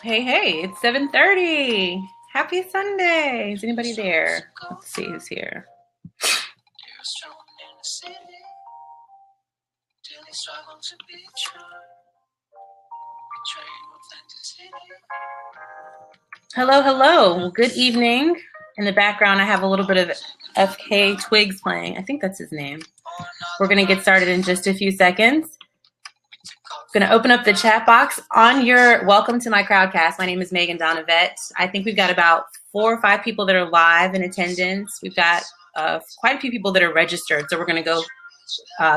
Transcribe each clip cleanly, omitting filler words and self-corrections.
Hey, hey, it's 7:30. Happy Sunday. Is anybody there? Let's see who's here. Hello, hello. Well, good evening. In the background, I have a little bit of FK Twigs playing. I think that's his name. We're going to get started in just a few seconds. I'm going to open up the chat box on your welcome to my crowdcast. My name is Megan Dawnavette. I think we've got about 4 or 5 people that are live in attendance. We've got quite a few people that are registered. So we're going to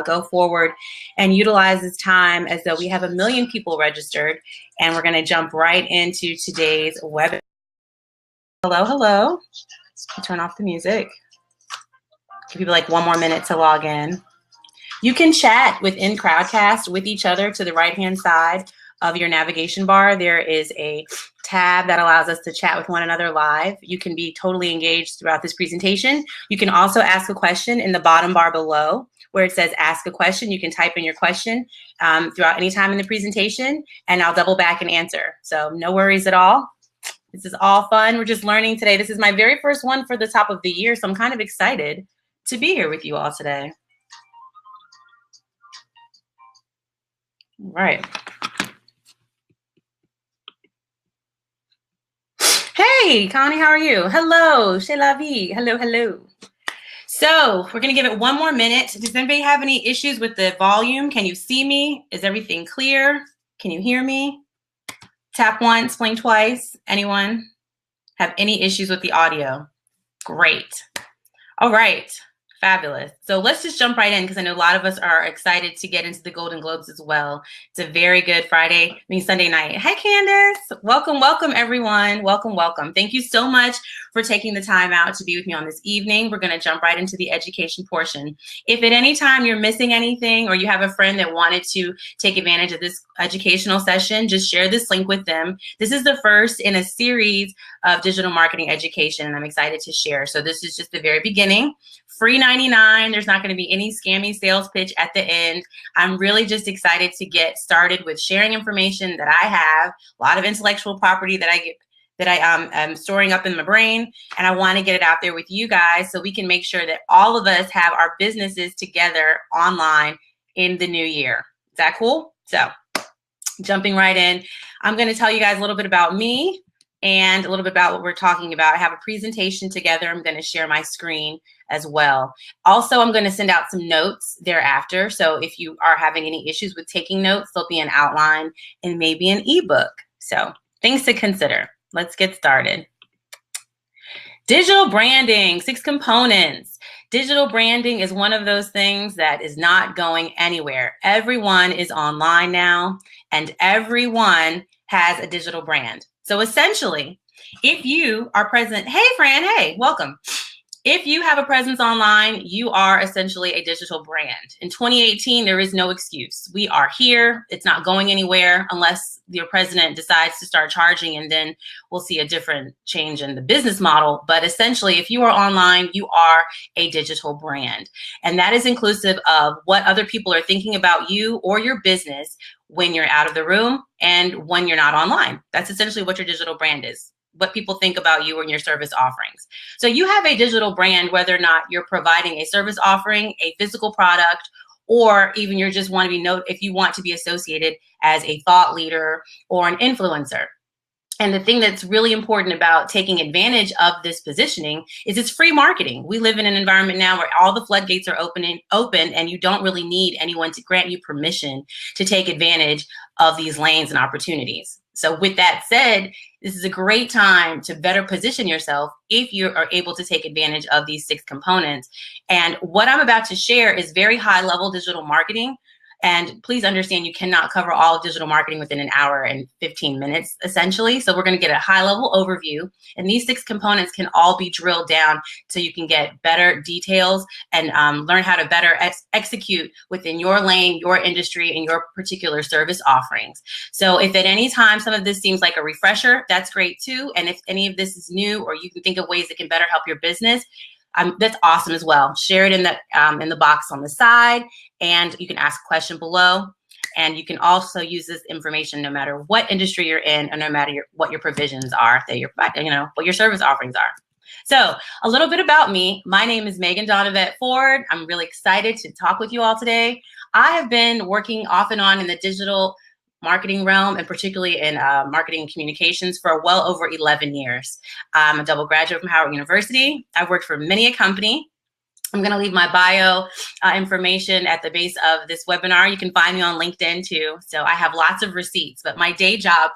go forward and utilize this time as though we have 1 million people registered. And we're going to jump right into today's webinar. Hello, hello. I'll turn off the music. Give people like 1 more minute to log in. You can chat within Crowdcast with each other. To the right-hand side of your navigation bar, there is a tab that allows us to chat with one another live. You can be totally engaged throughout this presentation. You can also ask a question in the bottom bar below where it says ask a question. You can type in your question throughout any time in the presentation, and I'll double back and answer. So no worries at all. This is all fun. We're just learning today. This is my very first one for the top of the year, so I'm kind of excited to be here with you all today. Right. Hey, Connie, how are you? Hello, c'est la vie. Hello, hello. So we're going to give it 1 more minute. Does anybody have any issues with the volume? Can you see me? Is everything clear? Can you hear me? Tap once, blink twice. Anyone have any issues with the audio? Great. All right. Fabulous. So let's just jump right in because I know a lot of us are excited to get into the Golden Globes as well. It's a very good Sunday night. Hi, Candace. Welcome, welcome, everyone. Welcome, welcome. Thank you so much for taking the time out to be with me on this evening. We're going to jump right into the education portion. If at any time you're missing anything or you have a friend that wanted to take advantage of this educational session, just share this link with them. This is the first in a series of digital marketing education, and I'm excited to share. So this is just the very beginning. Free 99. There's not going to be any scammy sales pitch at the end. I'm really just excited to get started with sharing information that I have, a lot of intellectual property that I am storing up in my brain, and I want to get it out there with you guys so we can make sure that all of us have our businesses together online in the new year. Is that cool? So jumping right in, I'm going to tell you guys a little bit about me and a little bit about what we're talking about. I have a presentation together. I'm going to share my screen as well. Also, I'm going to send out some notes thereafter. So if you are having any issues with taking notes, there'll be an outline and maybe an ebook. So things to consider. Let's get started. Digital branding, 6 components. Digital branding is one of those things that is not going anywhere. Everyone is online now, and everyone has a digital brand. So essentially, if you are present, hey, Fran, hey, welcome. If you have a presence online, you are essentially a digital brand. In 2018, there is no excuse. We are here. It's not going anywhere unless your president decides to start charging, and then we'll see a different change in the business model. But essentially, if you are online, you are a digital brand. And that is inclusive of what other people are thinking about you or your business when you're out of the room and when you're not online. That's essentially what your digital brand is. What people think about you and your service offerings. So you have a digital brand, whether or not you're providing a service offering, a physical product, or even you just want to be if you want to be associated as a thought leader or an influencer. And the thing that's really important about taking advantage of this positioning is it's free marketing. We live in an environment now where all the floodgates are open, and you don't really need anyone to grant you permission to take advantage of these lanes and opportunities. So with that said, this is a great time to better position yourself if you are able to take advantage of these 6 components. And what I'm about to share is very high level digital marketing. And please understand, you cannot cover all of digital marketing within an hour and 15 minutes, essentially. So we're going to get a high-level overview. And these 6 components can all be drilled down so you can get better details and learn how to better execute within your lane, your industry, and your particular service offerings. So if at any time some of this seems like a refresher, that's great too. And if any of this is new, or you can think of ways that can better help your business, that's awesome as well. Share it in the box on the side, and you can ask a question below. And you can also use this information no matter what industry you're in, or no matter what your provisions are, that what your service offerings are. So a little bit about me. My name is Megan Dawnavette Ford. I'm really excited to talk with you all today. I have been working off and on in the digital marketing realm, and particularly in marketing communications, for well over 11 years. I'm a double graduate from Howard University. I've worked for many a company. I'm going to leave my bio information at the base of this webinar. You can find me on LinkedIn too. So I have lots of receipts, but my day job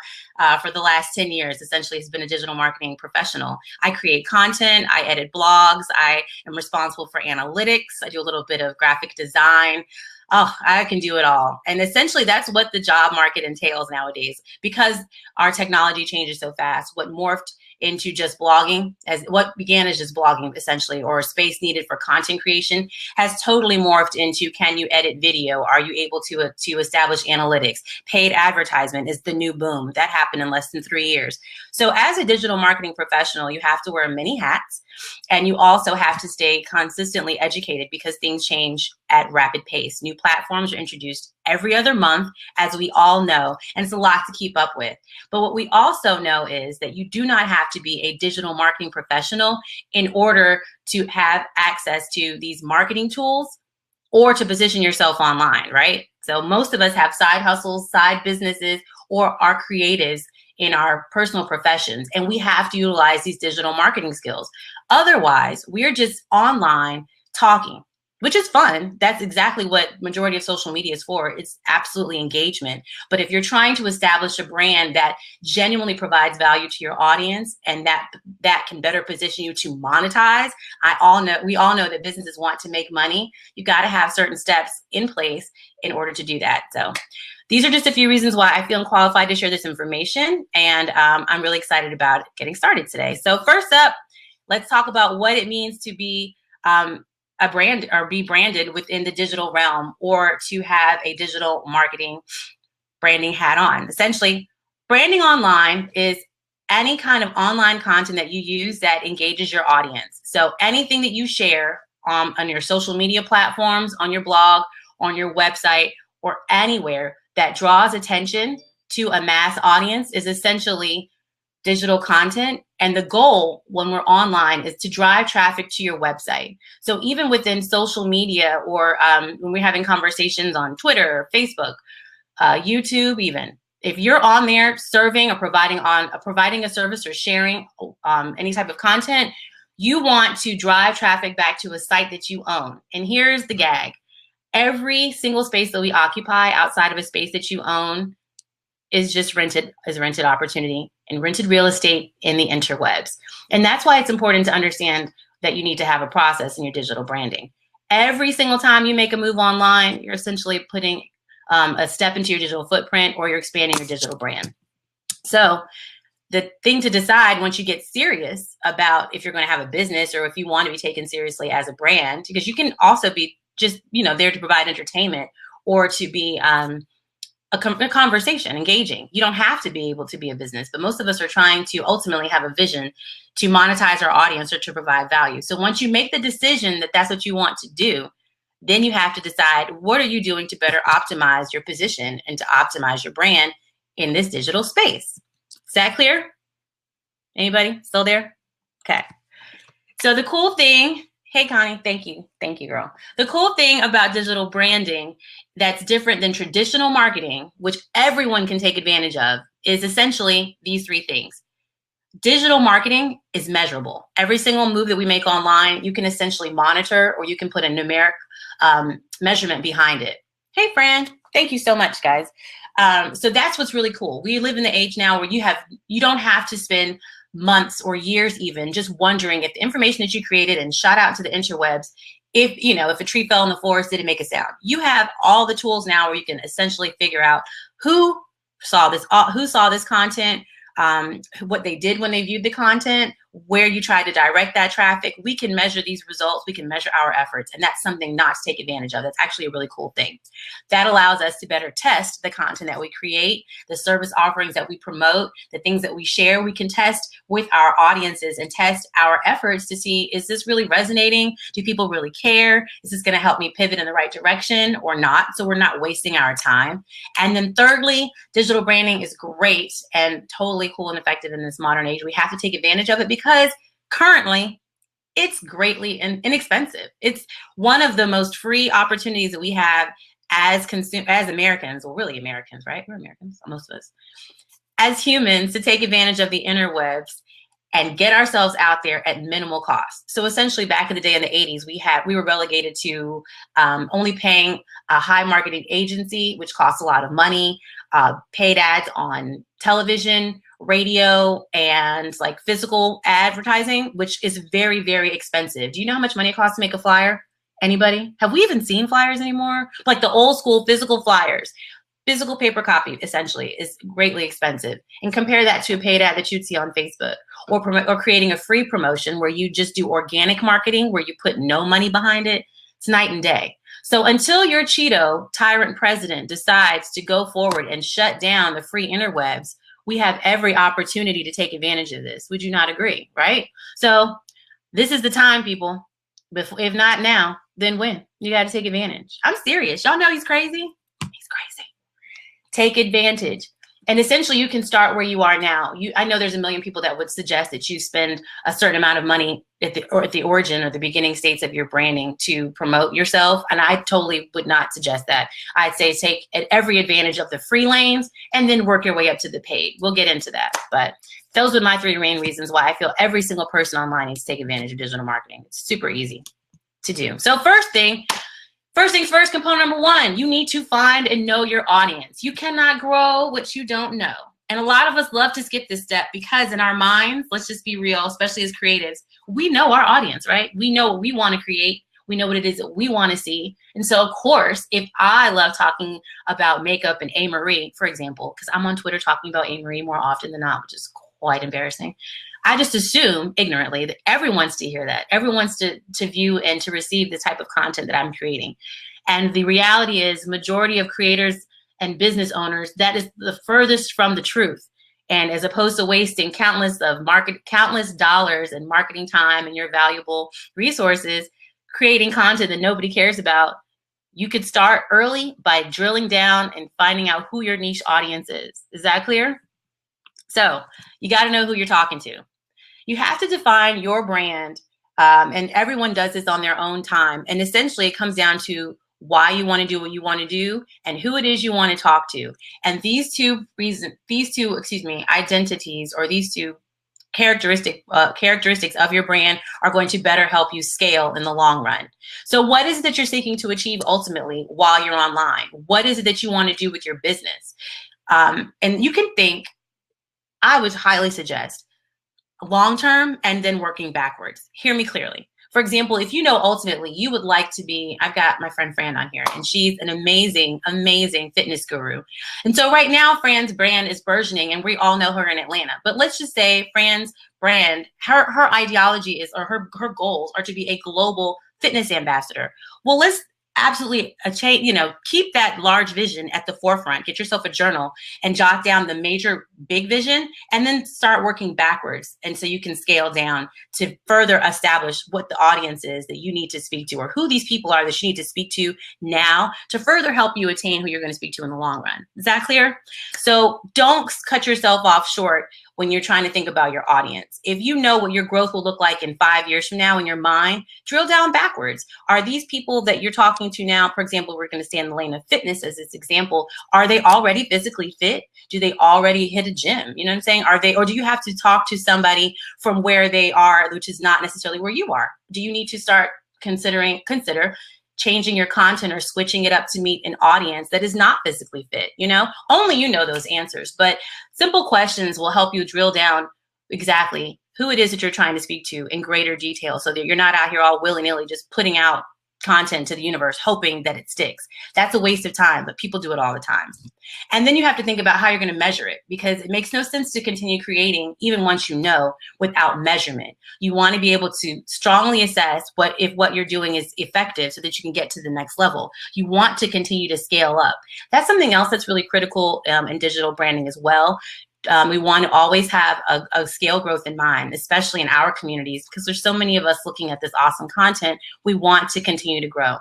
for the last 10 years essentially has been a digital marketing professional. I create content, I edit blogs, I am responsible for analytics, I do a little bit of graphic design. Oh, I can do it all. And essentially that's what the job market entails nowadays, because our technology changes so fast. What morphed into just blogging, as what began as just blogging essentially, or a space needed for content creation, has totally morphed into, can you edit video? Are you able to establish analytics? Paid advertisement is the new boom. That happened in less than 3 years. So as a digital marketing professional, you have to wear many hats, and you also have to stay consistently educated, because things change at rapid pace. New platforms are introduced every other month, as we all know, and it's a lot to keep up with. But what we also know is that you do not have to be a digital marketing professional in order to have access to these marketing tools or to position yourself online, right? So most of us have side hustles, side businesses, or are creatives in our personal professions, and we have to utilize these digital marketing skills. Otherwise, we're just online talking, which is fun. That's exactly what majority of social media is for. It's absolutely engagement. But if you're trying to establish a brand that genuinely provides value to your audience, and that can better position you to monetize, we all know that businesses want to make money. You got to have certain steps in place in order to do that. So these are just a few reasons why I feel qualified to share this information, and I'm really excited about getting started today. So first up, let's talk about what it means to be a brand, or be branded within the digital realm, or to have a digital marketing branding hat on. Essentially, branding online is any kind of online content that you use that engages your audience. So anything that you share on your social media platforms, on your blog, on your website, or anywhere that draws attention to a mass audience is essentially digital content. And the goal when we're online is to drive traffic to your website. So even within social media, or when we're having conversations on Twitter, Facebook, YouTube, even, if you're on there serving or providing a service or sharing any type of content, you want to drive traffic back to a site that you own. And here's the gag. Every single space that we occupy outside of a space that you own is just rented opportunity and rented real estate in the interwebs. And that's why it's important to understand that you need to have a process in your digital branding. Every single time you make a move online, you're essentially putting a step into your digital footprint, or you're expanding your digital brand. So the thing to decide once you get serious about if you're going to have a business, or if you want to be taken seriously as a brand, because you can also be just there to provide entertainment, or to be a conversation, engaging. You don't have to be able to be a business, but most of us are trying to ultimately have a vision to monetize our audience, or to provide value. So once you make the decision that that's what you want to do, then you have to decide, what are you doing to better optimize your position and to optimize your brand in this digital space? Is that clear? Anybody still there? Okay. So the cool thing, hey, Connie, thank you, girl. The cool thing about digital branding that's different than traditional marketing, which everyone can take advantage of, is essentially these three things. Digital marketing is measurable. Every single move that we make online, you can essentially monitor, or you can put a numeric measurement behind it. Hey, Fran, thank you so much, guys. So that's what's really cool. We live in the age now where you don't have to spend months or years even just wondering if the information that you created and shot out to the interwebs, if a tree fell in the forest, did it make a sound? You have all the tools now where you can essentially figure out who saw this content, what they did when they viewed the content, where you try to direct that traffic. We can measure these results. We can measure our efforts. And that's something not to take advantage of. That's actually a really cool thing. That allows us to better test the content that we create, the service offerings that we promote, the things that we share. We can test with our audiences and test our efforts to see, is this really resonating? Do people really care? Is this going to help me pivot in the right direction or not? So we're not wasting our time. And then thirdly, digital branding is great and totally cool and effective in this modern age. We have to take advantage of it because currently it's greatly inexpensive. It's one of the most free opportunities that we have as Americans, well, really Americans, right? We're Americans, most of us, as humans, to take advantage of the interwebs and get ourselves out there at minimal cost. So essentially, back in the day in the 80s, we were relegated to only paying a high marketing agency, which costs a lot of money, paid ads on television, radio, and like physical advertising, which is very, very expensive. Do you know how much money it costs to make a flyer? Anybody? Have we even seen flyers anymore? Like the old school physical flyers. Physical paper copy essentially is greatly expensive. And compare that to a paid ad that you'd see on Facebook, or creating a free promotion where you just do organic marketing where you put no money behind it. It's night and day. So until your Cheeto tyrant president decides to go forward and shut down the free interwebs, we have every opportunity to take advantage of this. Would you not agree, right? So this is the time, people. If not now, then when? You got to take advantage. I'm serious. Y'all know he's crazy. He's crazy. Take advantage. And essentially, you can start where you are now. I know there's a million people that would suggest that you spend a certain amount of money at the origin or the beginning states of your branding to promote yourself. And I totally would not suggest that. I'd say take every advantage of the free lanes and then work your way up to the paid. We'll get into that. But those are my three main reasons why I feel every single person online needs to take advantage of digital marketing. It's super easy to do. So first things first, component number one, you need to find and know your audience. You cannot grow what you don't know. And a lot of us love to skip this step because in our minds, let's just be real, especially as creatives, we know our audience, right? We know what we want to create. We know what it is that we want to see. And so, of course, if I love talking about makeup and A. Marie, for example, because I'm on Twitter talking about A. Marie more often than not, which is quite embarrassing. I just assume ignorantly that everyone wants to hear that. Everyone wants to view and to receive the type of content that I'm creating. And the reality is majority of creators and business owners, that is the furthest from the truth. And as opposed to wasting countless dollars and marketing time and your valuable resources creating content that nobody cares about, you could start early by drilling down and finding out who your niche audience is. Is that clear? So you got to know who you're talking to. You have to define your brand, and everyone does this on their own time. And essentially, it comes down to why you want to do what you want to do and who it is you want to talk to. And these two identities, or these two characteristics of your brand are going to better help you scale in the long run. So what is it that you're seeking to achieve ultimately while you're online? What is it that you want to do with your business? And you can think, I would highly suggest, long-term and then working backwards. Hear me clearly. For example, if you know ultimately you would like to be, I've got my friend Fran on here, and she's an amazing, amazing fitness guru. And so right now, Fran's brand is burgeoning, and we all know her in Atlanta. But let's just say Fran's brand, her ideology is, or her goals are to be a global fitness ambassador. Well, let's absolutely keep that large vision at the forefront. Get yourself a journal and jot down the major big vision, and then start working backwards. And so you can scale down to further establish what the audience is that you need to speak to, or who these people are that you need to speak to now to further help you attain who you're going to speak to in the long run. Is that clear? So don't cut yourself off short when you're trying to think about your audience. If you know what your growth will look like in 5 years from now in your mind, drill down backwards. Are these people that you're talking to now, for example, we're going to stay in the lane of fitness as this example, are they already physically fit? Do they already hit a gym? You know what I'm saying? Or do you have to talk to somebody from where they are, which is not necessarily where you are? Do you need to start consider changing your content or switching it up to meet an audience that is not physically fit? Only you know those answers, but simple questions will help you drill down exactly who it is that you're trying to speak to in greater detail, so that you're not out here all willy-nilly just putting out content to the universe hoping that it sticks. That's a waste of time, but people do it all the time. And then you have to think about how you're going to measure it, because it makes no sense to continue creating even once you know without measurement. You want to be able to strongly assess if what you're doing is effective so that you can get to the next level. You want to continue to scale up. That's something else that's really critical in digital branding as well. We want to always have a scale growth in mind, especially in our communities, because there's so many of us looking at this awesome content. We want to continue to grow.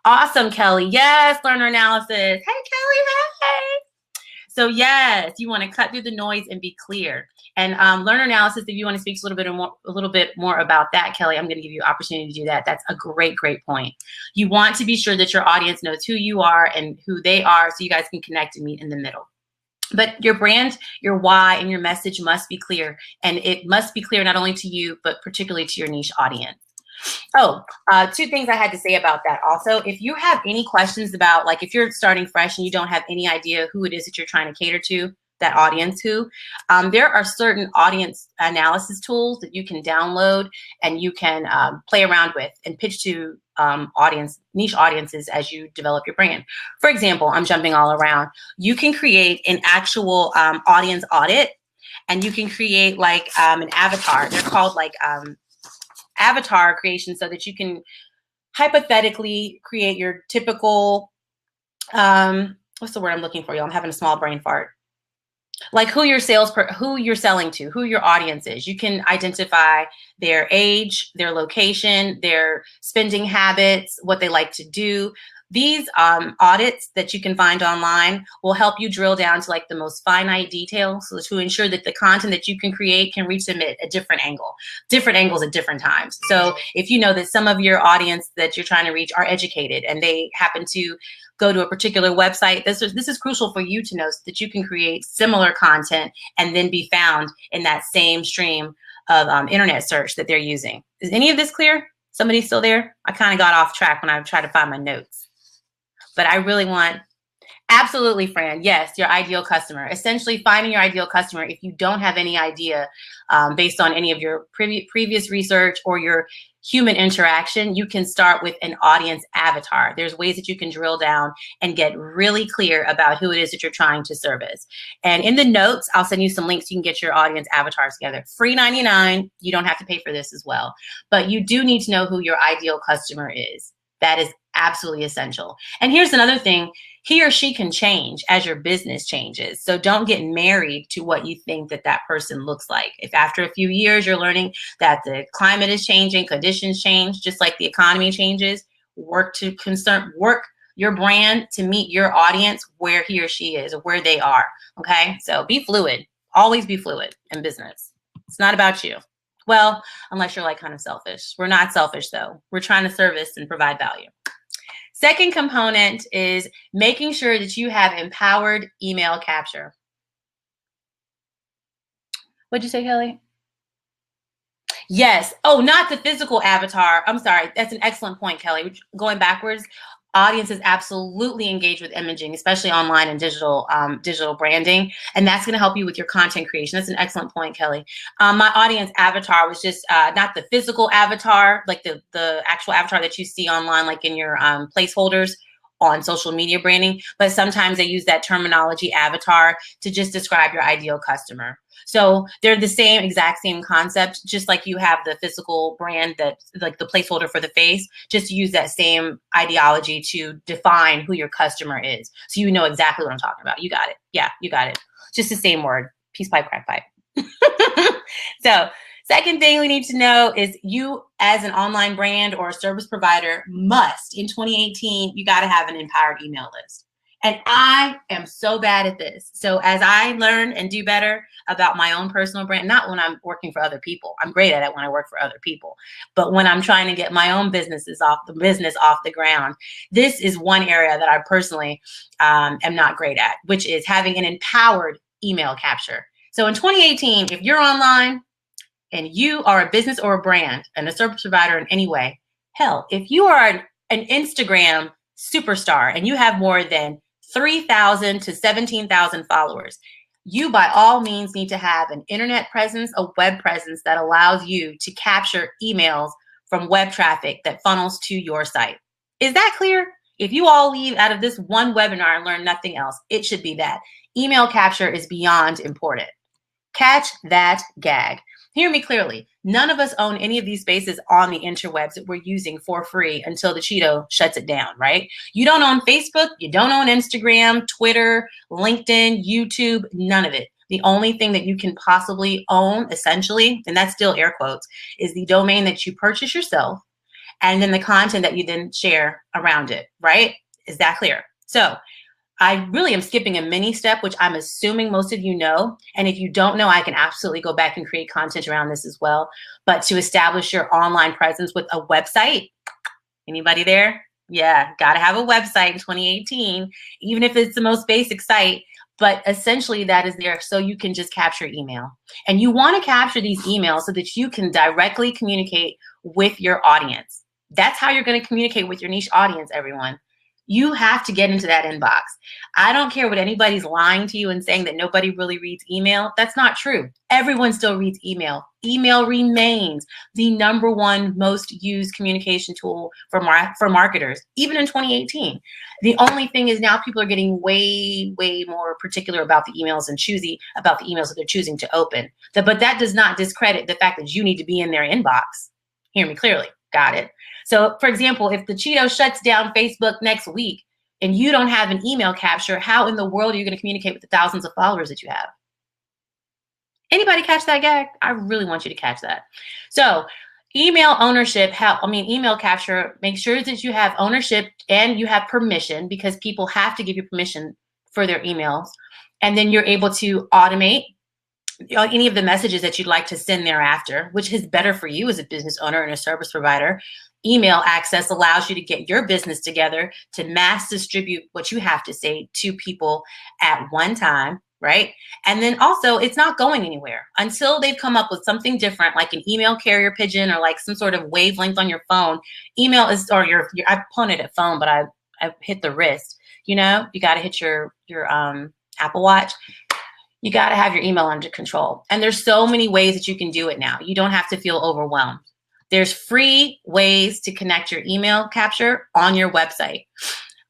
Awesome, Kelly. Yes, learner analysis. Hey, Kelly. Hey. So yes, you want to cut through the noise and be clear. And learner analysis, if you want to speak a little bit more about that, Kelly, I'm going to give you an opportunity to do that. That's a great point. You want to be sure that your audience knows who you are and who they are, so you guys can connect and meet in the middle. But your brand, your why, and your message must be clear. And it must be clear not only to you, but particularly to your niche audience. Oh, two things I had to say about that also. If you have any questions about, like, if you're starting fresh and you don't have any idea who it is that you're trying to cater to, that audience there are certain audience analysis tools that you can download and you can play around with and pitch to niche audiences as you develop your brand. For example, I'm jumping all around. You can create an actual audience audit, and you can create like an avatar. They're called like avatar creation, so that you can hypothetically create your typical, what's the word I'm looking for, y'all? I'm having a small brain fart. Like who you're selling to, who your audience is. You can identify their age, their location, their spending habits, what they like to do. These audits that you can find online will help you drill down to like the most finite details, so to ensure that the content that you can create can reach them at a different angles at different times. So if you know that some of your audience that you're trying to reach are educated and they happen to go to a particular website, this is crucial for you to know, so that you can create similar content and then be found in that same stream of internet search that they're using. Is any of this clear? Somebody still there? I kind of got off track when I tried to find my notes. But I really want, absolutely, Fran, yes, your ideal customer. Essentially finding your ideal customer. If you don't have any idea based on any of your previous research or your human interaction, you can start with an audience avatar. There's ways that you can drill down and get really clear about who it is that you're trying to service. And in the notes, I'll send you some links. You can get your audience avatars together. Free 99. You don't have to pay for this as well. But you do need to know who your ideal customer is. That is absolutely essential. And here's another thing. He or she can change as your business changes. So don't get married to what you think that person looks like. If after a few years you're learning that the climate is changing, conditions change, just like the economy changes, work your brand to meet your audience where he or she is or where they are. Okay? So be fluid. Always be fluid in business. It's not about you. Well, unless you're like kind of selfish. We're not selfish though. We're trying to service and provide value. Second component is making sure that you have empowered email capture. What'd you say, Kelly? Yes. Oh, not the physical avatar. I'm sorry. That's an excellent point, Kelly. Going backwards, audiences absolutely engage with imaging, especially online and digital branding. And that's going to help you with your content creation. That's an excellent point, Kelly. My audience avatar was just not the physical avatar, like the actual avatar that you see online, like in your placeholders on social media branding, but sometimes they use that terminology avatar to just describe your ideal customer. So they're the exact same concept, just like you have the physical brand that's like the placeholder for the face, just use that same ideology to define who your customer is. So you know exactly what I'm talking about. You got it. Yeah, you got it. Just the same word, peace pipe, crack pipe. So second thing we need to know is you as an online brand or a service provider must, in 2018, you got to have an empowered email list. And I am so bad at this. So as I learn and do better about my own personal brand, not when I'm working for other people. I'm great at it when I work for other people. But when I'm trying to get my own business off the ground, this is one area that I personally am not great at, which is having an empowered email capture. So in 2018, if you're online and you are a business or a brand and a service provider in any way, hell, if you are an Instagram superstar and you have more than 3,000 to 17,000 followers, you by all means need to have an internet presence, a web presence that allows you to capture emails from web traffic that funnels to your site. Is that clear? If you all leave out of this one webinar and learn nothing else, it should be that. Email capture is beyond important. Catch that gag. Hear me clearly. None of us own any of these spaces on the interwebs that we're using for free until the Cheeto shuts it down, right? You don't own Facebook, you don't own Instagram, Twitter, LinkedIn, YouTube, none of it. The only thing that you can possibly own, essentially, and that's still air quotes, is the domain that you purchase yourself and then the content that you then share around it, right? Is that clear? So I really am skipping a mini step, which I'm assuming most of you know. And if you don't know, I can absolutely go back and create content around this as well. But to establish your online presence with a website, anybody there? Yeah, got to have a website in 2018, even if it's the most basic site. But essentially that is there so you can just capture email. And you want to capture these emails so that you can directly communicate with your audience. That's how you're going to communicate with your niche audience, everyone. You have to get into that inbox. I don't care what anybody's lying to you and saying that nobody really reads email. That's not true. Everyone still reads email. Email remains the #1 most used communication tool for marketers, even in 2018. The only thing is now people are getting way, way more particular about the emails and choosy about the emails that they're choosing to open. But that does not discredit the fact that you need to be in their inbox. Hear me clearly. Got it. So, for example, if the Cheeto shuts down Facebook next week and you don't have an email capture, how in the world are you going to communicate with the thousands of followers that you have? Anybody catch that gag? I really want you to catch that. So, email ownership, email capture, make sure that you have ownership and you have permission, because people have to give you permission for their emails. And then you're able to automate any of the messages that you'd like to send thereafter, which is better for you as a business owner and a service provider. Email access allows you to get your business together to mass distribute what you have to say to people at one time, right? And then also it's not going anywhere until they've come up with something different, like an email carrier pigeon or like some sort of wavelength on your phone. Email is, or I pointed at phone, but I hit the wrist. You know, you got to hit your Apple Watch. You got to have your email under control. And there's so many ways that you can do it now. You don't have to feel overwhelmed. There's free ways to connect your email capture on your website.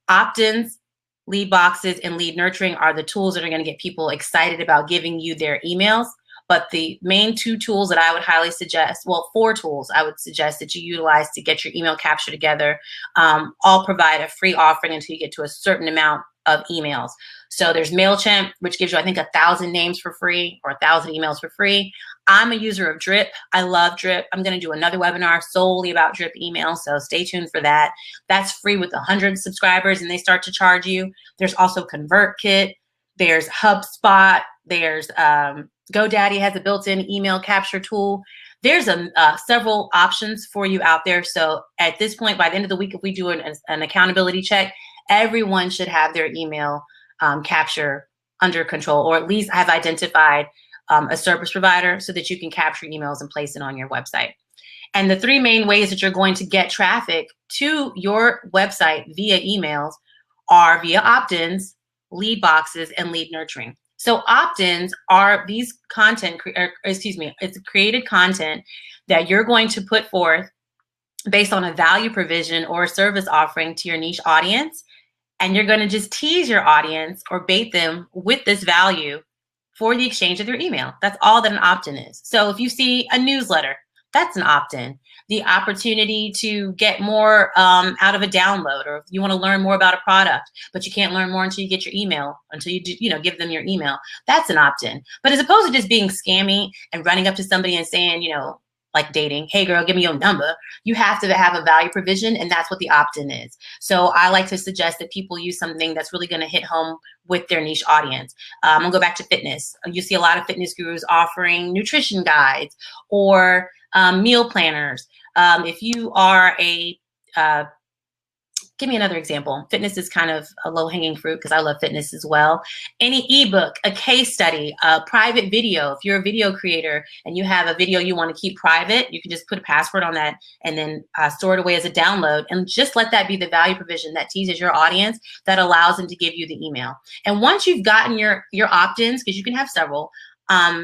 Opt-ins, lead boxes, and lead nurturing are the tools that are going to get people excited about giving you their emails. But the main 2 tools that I would highly suggest, well, 4 tools I would suggest that you utilize to get your email capture together, all provide a free offering until you get to a certain amount of emails. So there's MailChimp, which gives you, I think, 1,000 names for free or 1,000 emails for free. I'm a user of Drip. I love Drip. I'm going to do another webinar solely about Drip email, so stay tuned for that. That's free with 100 subscribers, and they start to charge you. There's also ConvertKit. There's HubSpot. There's GoDaddy has a built-in email capture tool. There's several options for you out there. So at this point, by the end of the week, if we do an accountability check, everyone should have their email capture under control, or at least have identified a service provider so that you can capture emails and place it on your website. And the 3 main ways that you're going to get traffic to your website via emails are via opt-ins, lead boxes, and lead nurturing. So opt-ins are these it's created content that you're going to put forth based on a value provision or a service offering to your niche audience. And you're going to just tease your audience or bait them with this value for the exchange of their email. That's all that an opt-in is. So if you see a newsletter, that's an opt-in. The opportunity to get more out of a download, or if you want to learn more about a product, but you can't learn more until you get your email, until you give them your email, that's an opt-in. But as opposed to just being scammy and running up to somebody and saying, like dating, hey girl, give me your number, you have to have a value provision, and that's what the opt-in is. So I like to suggest that people use something that's really going to hit home with their niche audience. I'm gonna go back to fitness. You see a lot of fitness gurus offering nutrition guides or meal planners. If you are give me another example. Fitness is kind of a low-hanging fruit because I love fitness as well. Any ebook, a case study, a private video. If you're a video creator and you have a video you want to keep private, you can just put a password on that and then store it away as a download, and just let that be the value provision that teases your audience, that allows them to give you the email. And once you've gotten your opt-ins, because you can have several,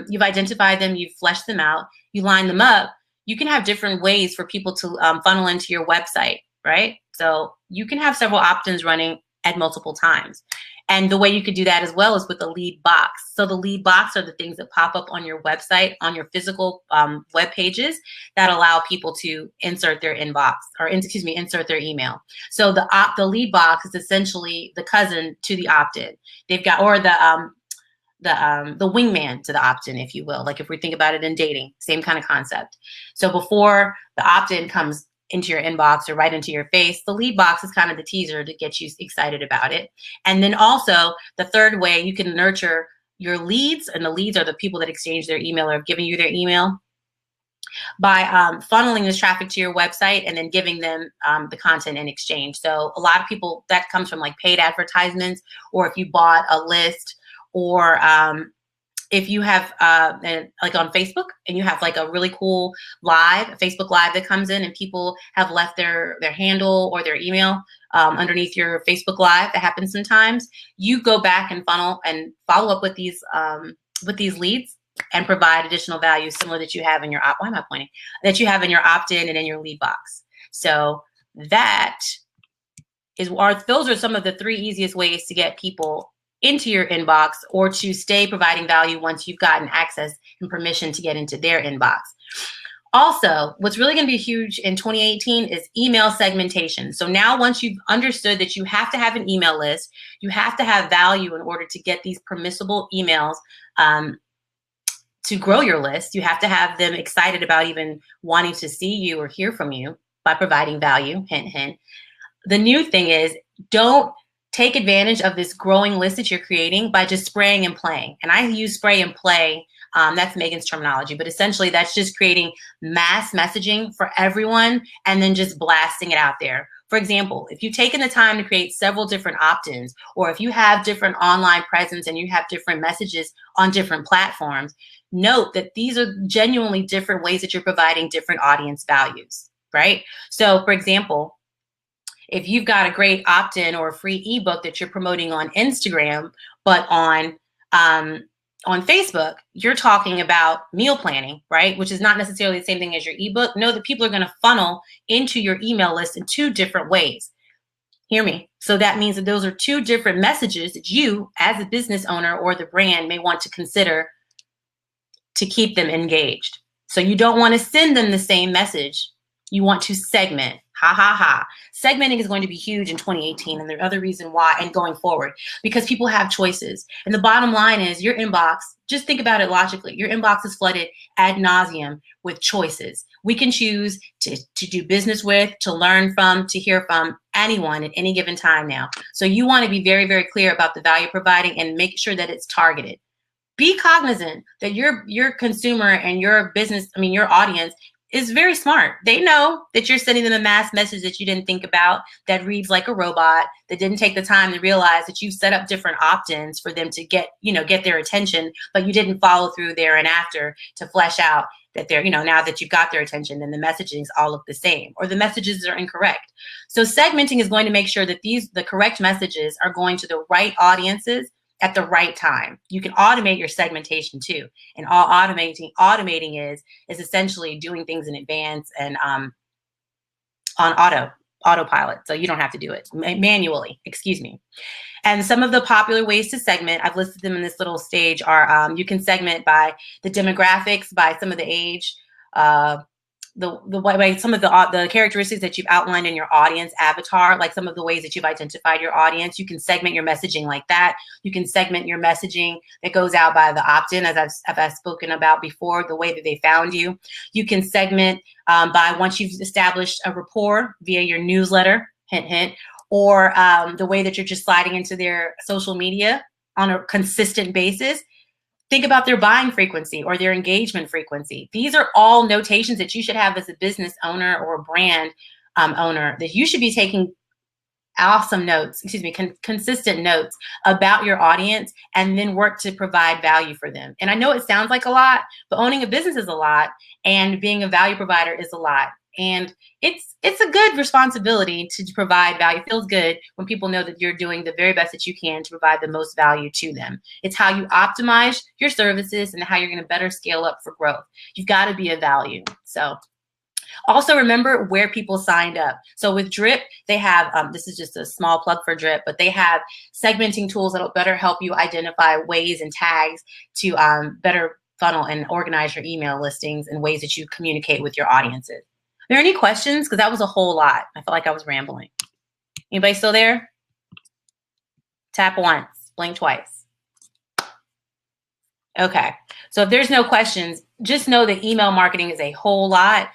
you've identified them, you've fleshed them out, you line them up, you can have different ways for people to funnel into your website, right? So you can have several opt-ins running at multiple times. And the way you could do that as well is with a lead box. So the lead box are the things that pop up on your website, on your physical web pages that allow people to insert their inbox, or insert their email. So the lead box is essentially the cousin to the opt-in. They've got, or the wingman to the opt-in, if you will. Like if we think about it in dating, same kind of concept. So before the opt-in comes into your inbox or right into your face, the lead box is kind of the teaser to get you excited about it. And then also the third way you can nurture your leads, and the leads are the people that exchange their email or have given you their email, by funneling this traffic to your website and then giving them the content in exchange. So a lot of people, that comes from like paid advertisements, or if you bought a list, or if you have like on Facebook and you have like a really cool Facebook Live that comes in and people have left their handle or their email underneath your Facebook Live. That happens sometimes. You go back and funnel and follow up with these leads and provide additional value similar that you have in your that you have in your opt-in and in your lead box. So those are some of the 3 easiest ways to get people into your inbox, or to stay providing value once you've gotten access and permission to get into their inbox. Also, what's really going to be huge in 2018 is email segmentation. So now, once you've understood that you have to have an email list, you have to have value in order to get these permissible emails to grow your list. You have to have them excited about even wanting to see you or hear from you by providing value. Hint, hint. The new thing is, don't take advantage of this growing list that you're creating by just spraying and playing. And I use spray and play. That's Megan's terminology, but essentially that's just creating mass messaging for everyone and then just blasting it out there. For example, if you've taken the time to create several different opt-ins, or if you have different online presence and you have different messages on different platforms, note that these are genuinely different ways that you're providing different audience values, right? So for example, if you've got a great opt-in or a free ebook that you're promoting on Instagram, but on Facebook, you're talking about meal planning, right? Which is not necessarily the same thing as your ebook. Know that people are going to funnel into your email list in 2 different ways. Hear me. So that means that those are 2 different messages that you, as a business owner or the brand, may want to consider to keep them engaged. So you don't want to send them the same message. You want to segment. Ha, ha, ha. Segmenting is going to be huge in 2018, and there's other reason why, and going forward, because people have choices. And the bottom line is your inbox, just think about it logically. Your inbox is flooded ad nauseum with choices. We can choose to do business with, to learn from, to hear from anyone at any given time now. So you want to be very, very clear about the value providing and make sure that it's targeted. Be cognizant that your consumer and your business, your audience, is very smart. They know that you're sending them a mass message that you didn't think about, that reads like a robot, that didn't take the time to realize that you've set up different opt-ins for them to get their attention, but you didn't follow through there and after to flesh out that they're, now that you've got their attention, then the messaging is all look the same, or the messages are incorrect. So segmenting is going to make sure that the correct messages are going to the right audiences at the right time. You can automate your segmentation too. And all automating is essentially doing things in advance and on autopilot. So you don't have to do it manually, excuse me. And some of the popular ways to segment, I've listed them in this little stage, are you can segment by the demographics, by some of the age, by some of the characteristics that you've outlined in your audience avatar, like some of the ways that you've identified your audience. You can segment your messaging like that. You can segment your messaging that goes out by the opt-in, as I've spoken about before, the way that they found you. You can segment by once you've established a rapport via your newsletter, hint, hint, or the way that you're just sliding into their social media on a consistent basis. Think about their buying frequency or their engagement frequency. These are all notations that you should have as a business owner or a brand owner, that you should be taking awesome notes, consistent notes about your audience, and then work to provide value for them. And I know it sounds like a lot, but owning a business is a lot, and being a value provider is a lot. And it's a good responsibility to provide value. It feels good when people know that you're doing the very best that you can to provide the most value to them. It's how you optimize your services and how you're going to better scale up for growth. You've got to be of value. So Also, remember where people signed up. So with Drip, they have, this is just a small plug for Drip, but they have segmenting tools that'll better help you identify ways and tags to better funnel and organize your email listings and ways that you communicate with your audiences. Are there any questions? Because that was a whole lot. I felt like I was rambling. Anybody still there? Tap once, blink twice. Okay. So if there's no questions, just know that email marketing is a whole lot.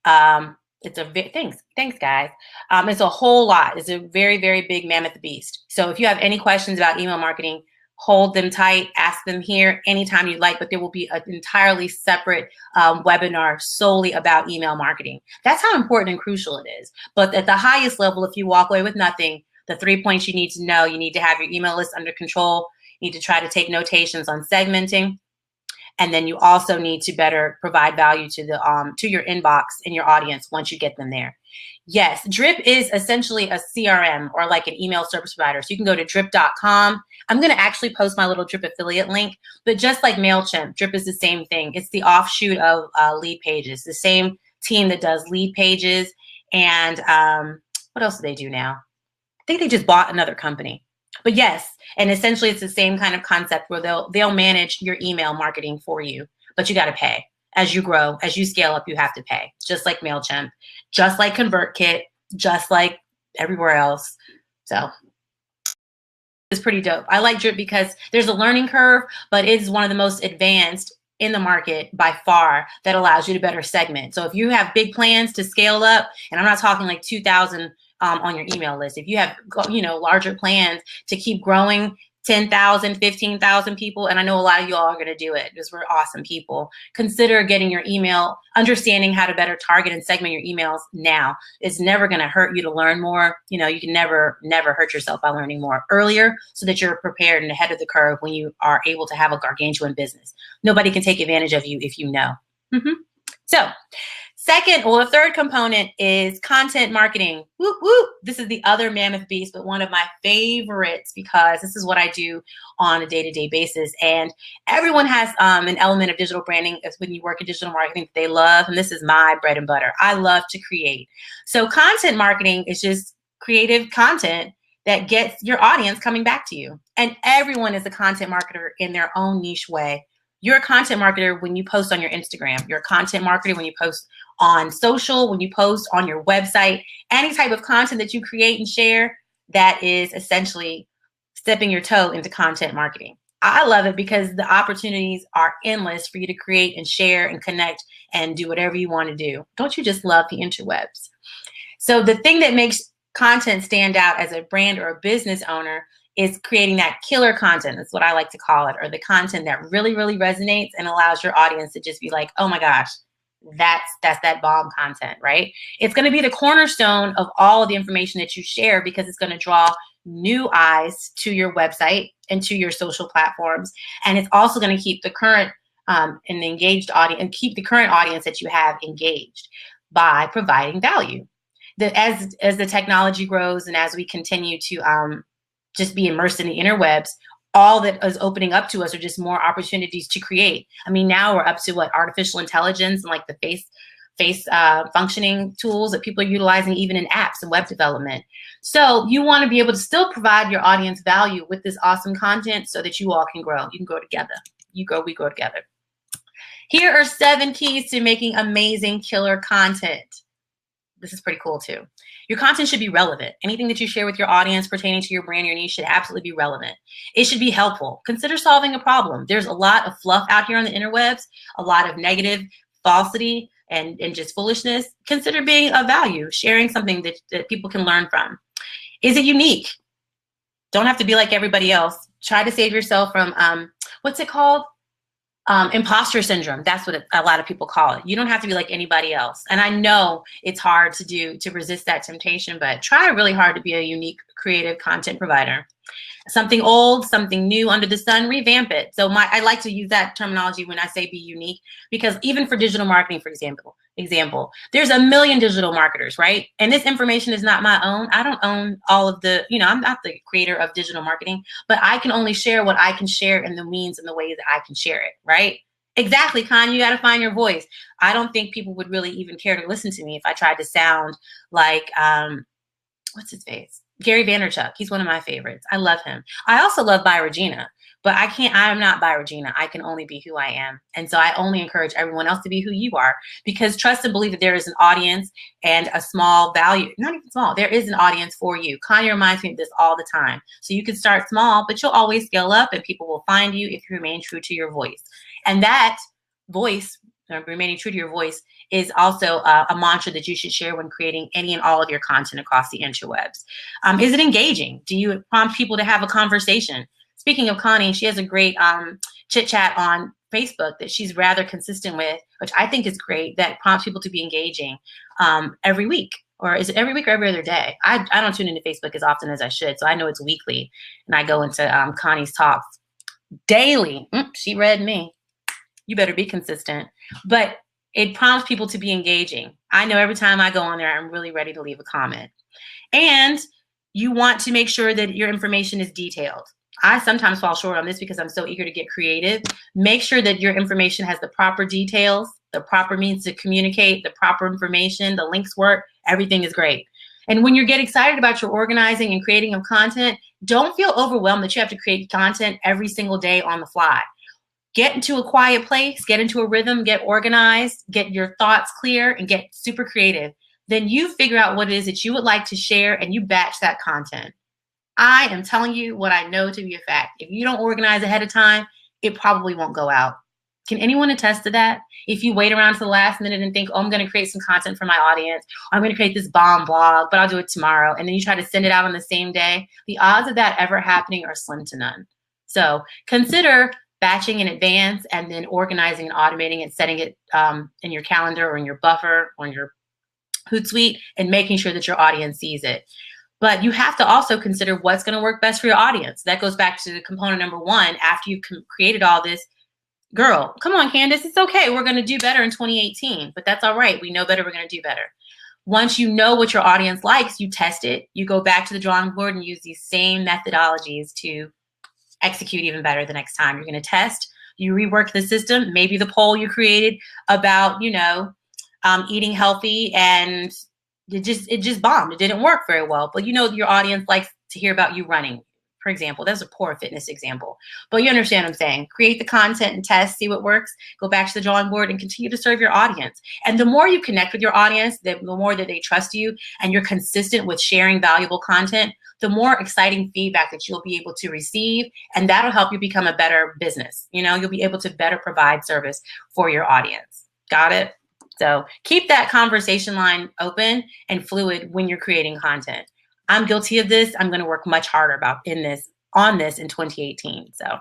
It's a thanks guys. It's a whole lot. It's a very, very big mammoth beast. So if you have any questions about email marketing, hold them tight, ask them here anytime you'd like, but there will be an entirely separate webinar solely about email marketing. That's how important and crucial it is. But at the highest level, if you walk away with nothing, the 3 points you need to know: you need to have your email list under control. You need to try to take notations on segmenting. And then you also need to better provide value to the to your inbox and your audience once you get them there. Yes, Drip is essentially a CRM or like an email service provider. So you can go to drip.com. I'm going to actually post my little Drip affiliate link, but just like MailChimp, Drip is the same thing. It's the offshoot of Lead Pages, the same team that does Lead Pages. And what else do they do now? I think they just bought another company. But yes, and essentially it's the same kind of concept where they'll manage your email marketing for you, but you got to pay. As you grow, as you scale up, you have to pay, just like MailChimp, just like ConvertKit, just like everywhere else. So it's pretty dope. I like Drip because there's a learning curve, but it's one of the most advanced in the market by far that allows you to better segment. So if you have big plans to scale up, and I'm not talking like 2,000 on your email list. If you have, larger plans to keep growing, 10,000, 15,000 people, and I know a lot of you all are going to do it because we're awesome people, consider getting your email, understanding how to better target and segment your emails now. It's never going to hurt you to learn more. You can never hurt yourself by learning more earlier so that you're prepared and ahead of the curve when you are able to have a gargantuan business. Nobody can take advantage of you if you know. So, the third component is content marketing. Woo, woo. This is the other mammoth beast, but one of my favorites because this is what I do on a day-to-day basis. And everyone has an element of digital branding when you work in digital marketing that they love. And this is my bread and butter. I love to create. So content marketing is just creative content that gets your audience coming back to you. And everyone is a content marketer in their own niche way. You're a content marketer when you post on your Instagram. You're a content marketer when you post on social, when you post on your website. Any type of content that you create and share, that is essentially stepping your toe into content marketing. I love it because the opportunities are endless for you to create and share and connect and do whatever you want to do. Don't you just love the interwebs? So the thing that makes content stand out as a brand or a business owner is creating that killer content. That's what I like to call it, or the content that really, really resonates and allows your audience to just be like, oh my gosh, that's that bomb content, right? It's going to be the cornerstone of all of the information that you share because it's going to draw new eyes to your website and to your social platforms. And it's also going to keep the current and engaged audience and keep the current audience that you have engaged by providing value. As the technology grows and as we continue to just be immersed in the interwebs, all that is opening up to us are just more opportunities to create. I mean, now we're up to artificial intelligence and like the face functioning tools that people are utilizing even in apps and web development. So you want to be able to still provide your audience value with this awesome content so that you all can grow. You can grow together. You grow, we grow together. Here are 7 keys to making amazing killer content. This is pretty cool too. Your content should be relevant. Anything that you share with your audience pertaining to your brand, your niche should absolutely be relevant. It should be helpful. Consider solving a problem. There's a lot of fluff out here on the interwebs, a lot of negative falsity and just foolishness. Consider being of value, sharing something that people can learn from. Is it unique? Don't have to be like everybody else. Try to save yourself from, what's it called? Imposter syndrome. That's what a lot of people call it. You don't have to be like anybody else. And I know it's hard to resist that temptation, but try really hard to be a unique, creative content provider. Something old, something new under the sun, revamp it. So I like to use that terminology when I say be unique, because even for digital marketing, for example, there's a million digital marketers, right? And this information is not my own. I don't own all of the, I'm not the creator of digital marketing, but I can only share what I can share in the means and the way that I can share it, right? Exactly, Con. You got to find your voice. I don't think people would really even care to listen to me if I tried to sound like, what's his face? Gary Vaynerchuk. He's one of my favorites. I love him. I also love By Regina, but I'm not By Regina. I can only be who I am. And so I only encourage everyone else to be who you are, because trust and believe that there is an audience and a small value, not even small, there is an audience for you. Kanye reminds me of this all the time. So you can start small, but you'll always scale up and people will find you if you remain true to your voice. And that voice, remaining true to your voice, is also a mantra that you should share when creating any and all of your content across the interwebs. Is it engaging? Do you prompt people to have a conversation? Speaking of Connie, she has a great chit chat on Facebook that she's rather consistent with, which I think is great, that prompts people to be engaging every week. Or is it every week or every other day? I don't tune into Facebook as often as I should, so I know it's weekly. And I go into Connie's talks daily. She read me. You better be consistent. But it prompts people to be engaging. I know every time I go on there, I'm really ready to leave a comment. And you want to make sure that your information is detailed. I sometimes fall short on this because I'm so eager to get creative. Make sure that your information has the proper details, the proper means to communicate, the proper information, the links work, everything is great. And when you get excited about your organizing and creating of content, don't feel overwhelmed that you have to create content every single day on the fly. Get into a quiet place, get into a rhythm, get organized, get your thoughts clear, and get super creative. Then you figure out what it is that you would like to share and you batch that content. I am telling you what I know to be a fact. If you don't organize ahead of time, it probably won't go out. Can anyone attest to that? If you wait around to the last minute and think, oh, I'm going to create some content for my audience, I'm going to create this bomb blog, but I'll do it tomorrow, and then you try to send it out on the same day, the odds of that ever happening are slim to none. So consider batching in advance and then organizing and automating it, setting it in your calendar or in your buffer or in your Hootsuite, and making sure that your audience sees it. But you have to also consider what's going to work best for your audience. That goes back to component number one. After you've created all this, girl, come on, Candace, it's okay. We're going to do better in 2018, but that's all right. We know better. We're going to do better. Once you know what your audience likes, you test it. You go back to the drawing board and use these same methodologies to execute even better the next time. You're going to test, you rework the system. Maybe the poll you created about, eating healthy, and it just bombed. It didn't work very well, but your audience likes to hear about you running, for example. That's a poor fitness example, but you understand what I'm saying. Create the content and test, see what works, go back to the drawing board and continue to serve your audience. And the more you connect with your audience, the more that they trust you and you're consistent with sharing valuable content, the more exciting feedback that you'll be able to receive. And that'll help you become a better business. You'll be able to better provide service for your audience. Got it? So keep that conversation line open and fluid when you're creating content. I'm guilty of this. I'm going to work much harder on this in 2018. So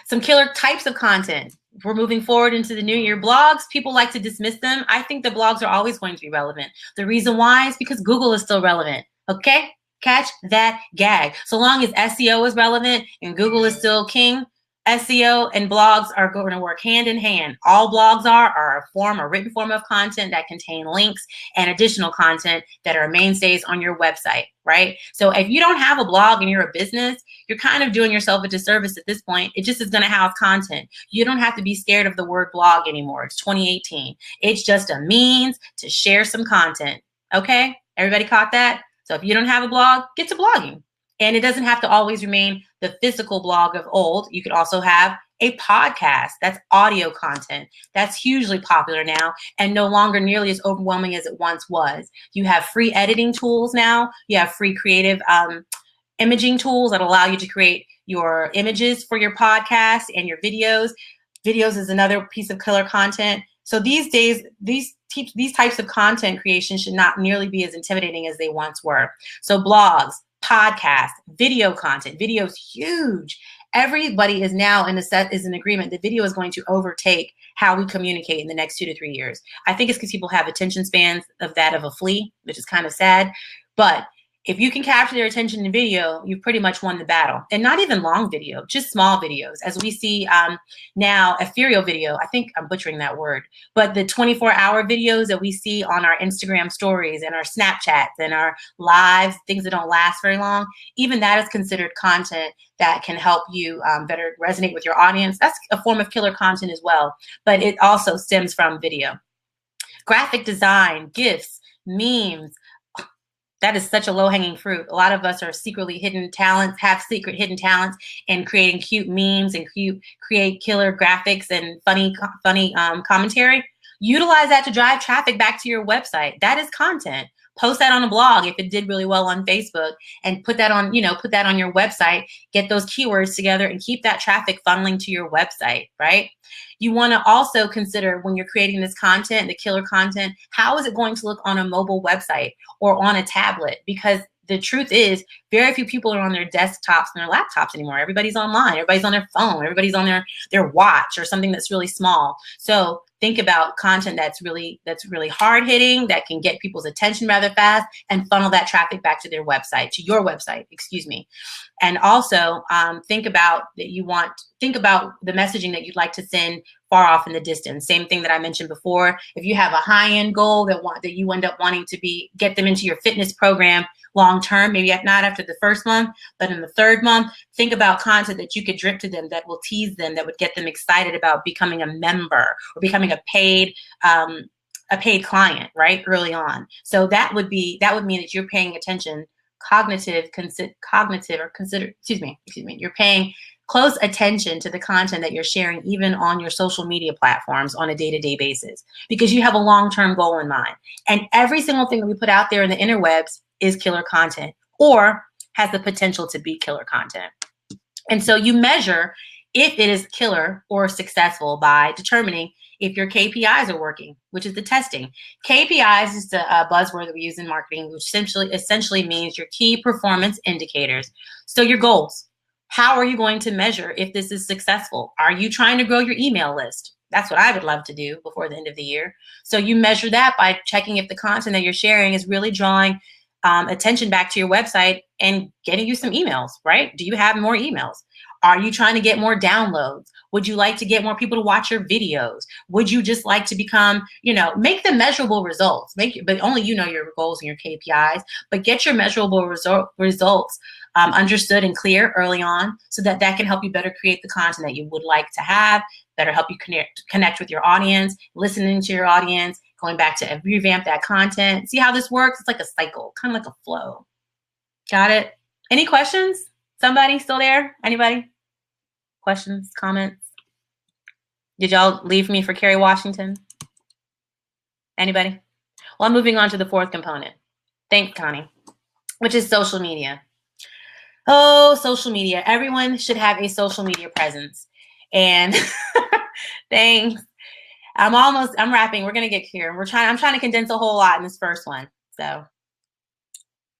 some killer types of content. We're moving forward into the new year. Blogs, people like to dismiss them. I think the blogs are always going to be relevant. The reason why is because Google is still relevant. Okay? Catch that gag. So long as SEO is relevant and Google is still king, SEO and blogs are going to work hand in hand. All blogs are a written form of content that contain links and additional content that are mainstays on your website, right? So if you don't have a blog and you're a business, you're kind of doing yourself a disservice at this point. It just is going to house content. You don't have to be scared of the word blog anymore. It's 2018. It's just a means to share some content. Okay? Everybody caught that? So if you don't have a blog, get to blogging. And it doesn't have to always remain the physical blog of old. You could also have a podcast. That's audio content. That's hugely popular now and no longer nearly as overwhelming as it once was. You have free editing tools now. You have free creative imaging tools that allow you to create your images for your podcast and your videos. Videos is another piece of killer content. So these days, these types of content creation should not nearly be as intimidating as they once were. So blogs, podcasts, video content. Video is huge. Everybody is now in agreement that video is going to overtake how we communicate in the next 2 to 3 years. I think it's because people have attention spans of a flea, which is kind of sad. But If you can capture their attention in video, you've pretty much won the battle. And not even long video, just small videos. As we see now, ethereal video, I think I'm butchering that word, but the 24-hour videos that we see on our Instagram stories and our Snapchats and our lives, things that don't last very long, even that is considered content that can help you better resonate with your audience. That's a form of killer content as well, but it also stems from video. Graphic design, GIFs, memes, that is such a low-hanging fruit. A lot of us are secretly hidden talents, have secret hidden talents in creating cute memes and create killer graphics and funny commentary. Utilize that to drive traffic back to your website. That is content. Post that on a blog if it did really well on Facebook, and put that on your website. Get those keywords together and keep that traffic funneling to your website, right? You want to also consider, when you're creating this content, the killer content, how is it going to look on a mobile website or on a tablet? Because the truth is, very few people are on their desktops and their laptops anymore. Everybody's online. Everybody's on their phone. Everybody's on their watch or something that's really small. So think about content that's really hard hitting, that can get people's attention rather fast and funnel that traffic back to their website, to your website, excuse me. And also think about the messaging that you'd like to send far off in the distance. Same thing that I mentioned before. If you have a high-end goal that you end up wanting to get them into your fitness program long term, maybe not after the first month, but in the third month, think about content that you could drip to them that will tease them, that would get them excited about becoming a member or becoming a paid client, right, early on. So that would mean that you're paying attention, you're paying close attention to the content that you're sharing, even on your social media platforms on a day-to-day basis, because you have a long-term goal in mind. And every single thing that we put out there in the interwebs is killer content, or has the potential to be killer content. And so you measure if it is killer or successful by determining if your KPIs are working, which is the testing. KPIs is a buzzword that we use in marketing, which essentially means your key performance indicators. So your goals. How are you going to measure if this is successful? Are you trying to grow your email list? That's what I would love to do before the end of the year. So you measure that by checking if the content that you're sharing is really drawing attention back to your website and getting you some emails, right? Do you have more emails? Are you trying to get more downloads? Would you like to get more people to watch your videos? Would you just like to become, make the measurable results, but only your goals and your KPIs, but get your measurable results understood and clear early on, so that can help you better create the content that you would like to have, better help you connect with your audience, listening to your audience, going back to revamp that content. See how this works? It's like a cycle, kind of like a flow. Got it? Any questions? Somebody still there? Anybody? Questions, comments? Did y'all leave me for Kerry Washington? Anybody? Well, I'm moving on to the fourth component. Thanks, Connie, which is social media. Oh, social media. Everyone should have a social media presence. And thanks. I'm wrapping. We're going to get here. I'm trying to condense a whole lot in this first one. So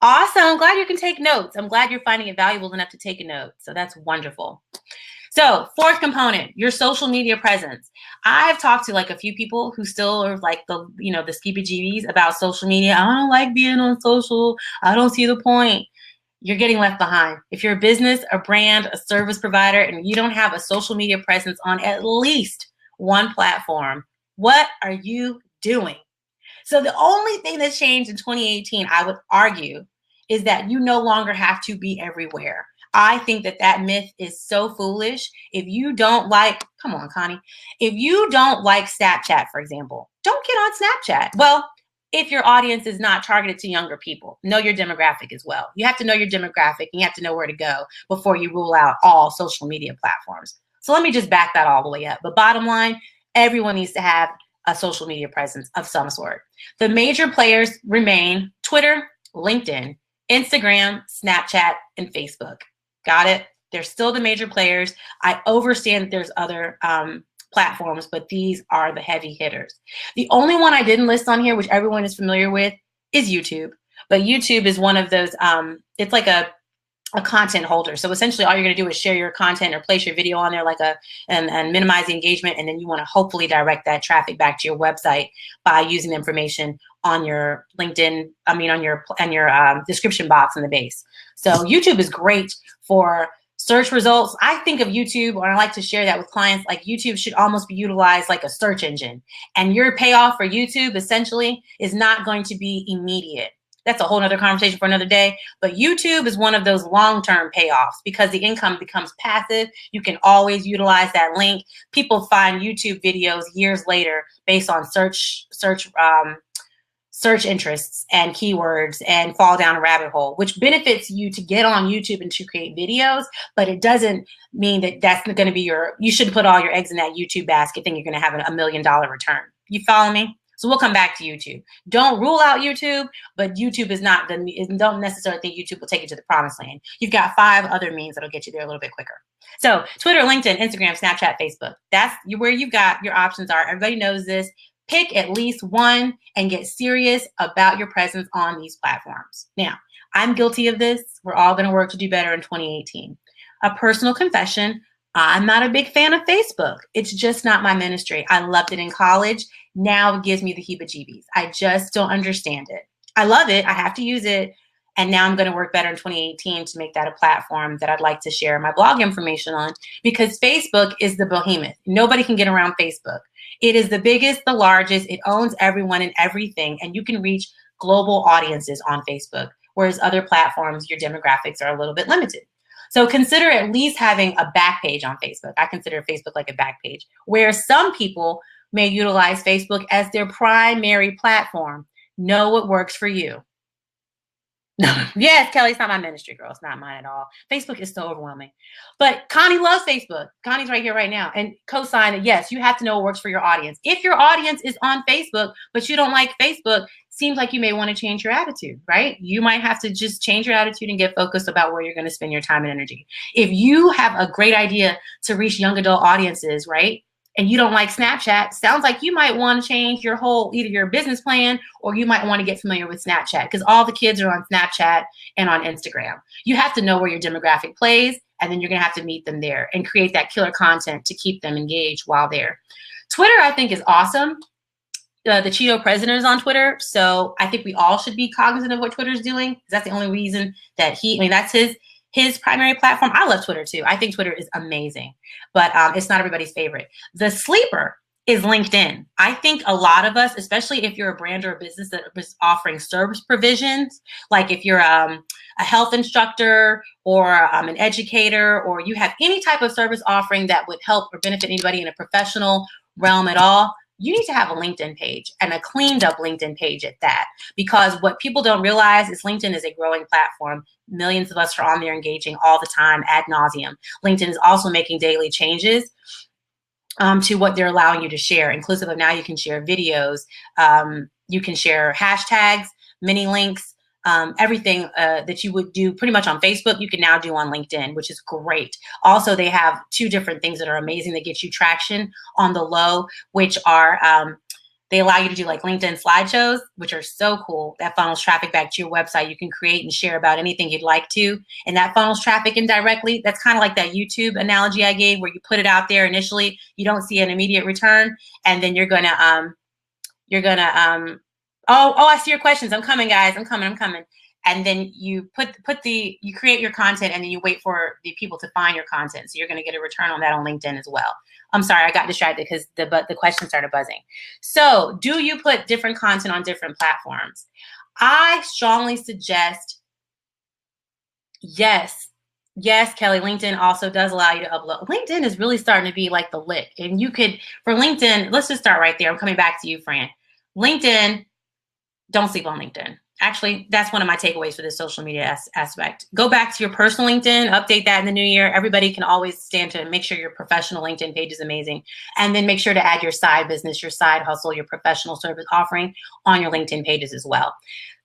awesome. I'm glad you can take notes. I'm glad you're finding it valuable enough to take a note. So that's wonderful. So fourth component, your social media presence. I've talked to like a few people who still are like the skeepy-jeebies about social media. I don't like being on social. I don't see the point. You're getting left behind. If you're a business, a brand, a service provider, and you don't have a social media presence on at least one platform, what are you doing? So the only thing that's changed in 2018, I would argue, is that you no longer have to be everywhere. I think that myth is so foolish. If you don't like, come on, Connie, if you don't like Snapchat, for example, don't get on Snapchat. Well, if your audience is not targeted to younger people, know your demographic as well. You have to know your demographic, and you have to know where to go before you rule out all social media platforms. So let me just back that all the way up. But bottom line, everyone needs to have a social media presence of some sort. The major players remain Twitter, LinkedIn, Instagram, Snapchat, and Facebook. Got it? They're still the major players. I understand that there's other platforms, but these are the heavy hitters. The only one I didn't list on here, which everyone is familiar with, is YouTube. But YouTube is one of those, it's like a a content holder. So essentially all you're going to do is share your content or place your video on there like and minimize the engagement. And then you want to hopefully direct that traffic back to your website by using the information on your LinkedIn, on your description box in the base. So YouTube is great for search results. I think of YouTube, or I like to share that with clients, like YouTube should almost be utilized like a search engine. And your payoff for YouTube essentially is not going to be immediate. That's a whole nother conversation for another day. But YouTube is one of those long-term payoffs because the income becomes passive. You can always utilize that link. People find YouTube videos years later based on search interests and keywords and fall down a rabbit hole, which benefits you to get on YouTube and to create videos, but it doesn't mean that that's going to be you shouldn't put all your eggs in that YouTube basket thinking you're going to have $1 million return. You follow me? So we'll come back to YouTube. Don't rule out YouTube, but YouTube is not don't necessarily think YouTube will take you to the promised land. You've got 5 other means that'll get you there a little bit quicker. So Twitter, LinkedIn, Instagram, Snapchat, Facebook. That's where you've got your options are. Everybody knows this. Pick at least one and get serious about your presence on these platforms. Now, I'm guilty of this. We're all going to work to do better in 2018. A personal confession, I'm not a big fan of Facebook. It's just not my ministry. I loved it in college. Now it gives me the heebie-jeebies. I just don't understand it. I love it. I have to use it. And now I'm going to work better in 2018 to make that a platform that I'd like to share my blog information on, because Facebook is the behemoth. Nobody can get around Facebook. It is the biggest, the largest. It owns everyone and everything. And you can reach global audiences on Facebook, whereas other platforms, your demographics are a little bit limited. So consider at least having a back page on Facebook. I consider Facebook like a back page, where some people may utilize Facebook as their primary platform. Know what works for you. Yes, Kelly, it's not my ministry, girl. It's not mine at all. Facebook is so overwhelming. But Connie loves Facebook. Connie's right here right now. And co-sign it. Yes, you have to know what works for your audience. If your audience is on Facebook, but you don't like Facebook, seems like you may want to change your attitude, right? You might have to just change your attitude and get focused about where you're going to spend your time and energy. If you have a great idea to reach young adult audiences, right, and you don't like Snapchat, sounds like you might want to change your whole, either your business plan, or you might want to get familiar with Snapchat, because all the kids are on Snapchat and on Instagram. You have to know where your demographic plays, and then you're going to have to meet them there and create that killer content to keep them engaged while there. Twitter, I think, is awesome. The Cheeto president is on Twitter, so I think we all should be cognizant of what Twitter's doing, because that's the only reason that that's his primary platform. I love Twitter too. I think Twitter is amazing, but it's not everybody's favorite. The sleeper is LinkedIn. I think a lot of us, especially if you're a brand or a business that is offering service provisions, like if you're a health instructor or an educator, or you have any type of service offering that would help or benefit anybody in a professional realm at all, you need to have a LinkedIn page, and a cleaned up LinkedIn page at that. Because what people don't realize is LinkedIn is a growing platform. Millions of us are on there engaging all the time, ad nauseum. LinkedIn is also making daily changes to what they're allowing you to share, inclusive of now you can share videos, you can share hashtags, mini links, everything that you would do pretty much on Facebook, you can now do on LinkedIn, which is great. Also, they have 2 different things that are amazing that get you traction on the low, which are they allow you to do like LinkedIn slideshows, which are so cool. That funnels traffic back to your website. You can create and share about anything you'd like to, and that funnels traffic indirectly. That's kind of like that YouTube analogy I gave, where you put it out there initially, you don't see an immediate return, and then you're gonna oh, I see your questions. I'm coming, guys. I'm coming. And then you you create your content, and then you wait for the people to find your content. So you're going to get a return on that on LinkedIn as well. I'm sorry, I got distracted because the question started buzzing. So do you put different content on different platforms? I strongly suggest yes. Yes, Kelly, LinkedIn also does allow you to upload. LinkedIn is really starting to be like the lick. And you could, for LinkedIn, let's just start right there. I'm coming back to you, Fran. LinkedIn, don't sleep on LinkedIn. Actually, that's one of my takeaways for this social media aspect. Go back to your personal LinkedIn, update that in the new year. Everybody can always stand to make sure your professional LinkedIn page is amazing. And then make sure to add your side business, your side hustle, your professional service offering on your LinkedIn pages as well.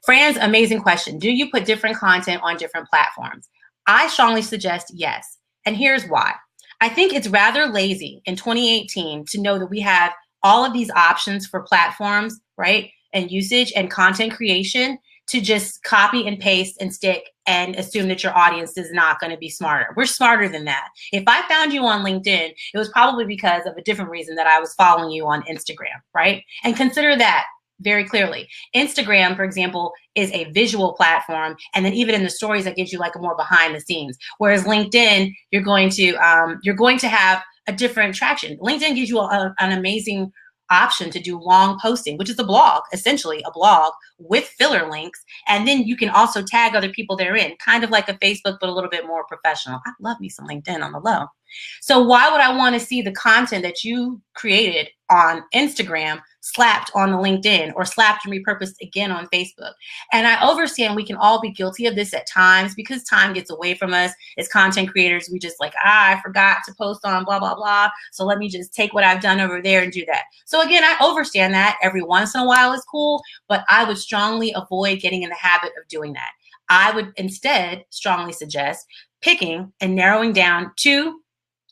Fran's amazing question. Do you put different content on different platforms? I strongly suggest yes. And here's why. I think it's rather lazy in 2018 to know that we have all of these options for platforms, right? And usage and content creation to just copy and paste and stick and assume that your audience is not going to be smarter. We're smarter than that. If I found you on LinkedIn, it was probably because of a different reason that I was following you on Instagram, right? And consider that very clearly. Instagram, for example, is a visual platform. And then even in the stories, that gives you like a more behind the scenes. Whereas LinkedIn, you're going to have a different traction. LinkedIn gives you an amazing option to do long posting, which is a blog, essentially a blog with filler links. And then you can also tag other people therein, kind of like a Facebook, but a little bit more professional. I love me some LinkedIn on the low. So why would I want to see the content that you created on Instagram slapped on the LinkedIn or slapped and repurposed again on Facebook? And I understand we can all be guilty of this at times because time gets away from us. As content creators, we just like, I forgot to post on blah, blah, blah. So let me just take what I've done over there and do that. So again, I understand that every once in a while is cool, but I would strongly avoid getting in the habit of doing that. I would instead strongly suggest picking and narrowing down 2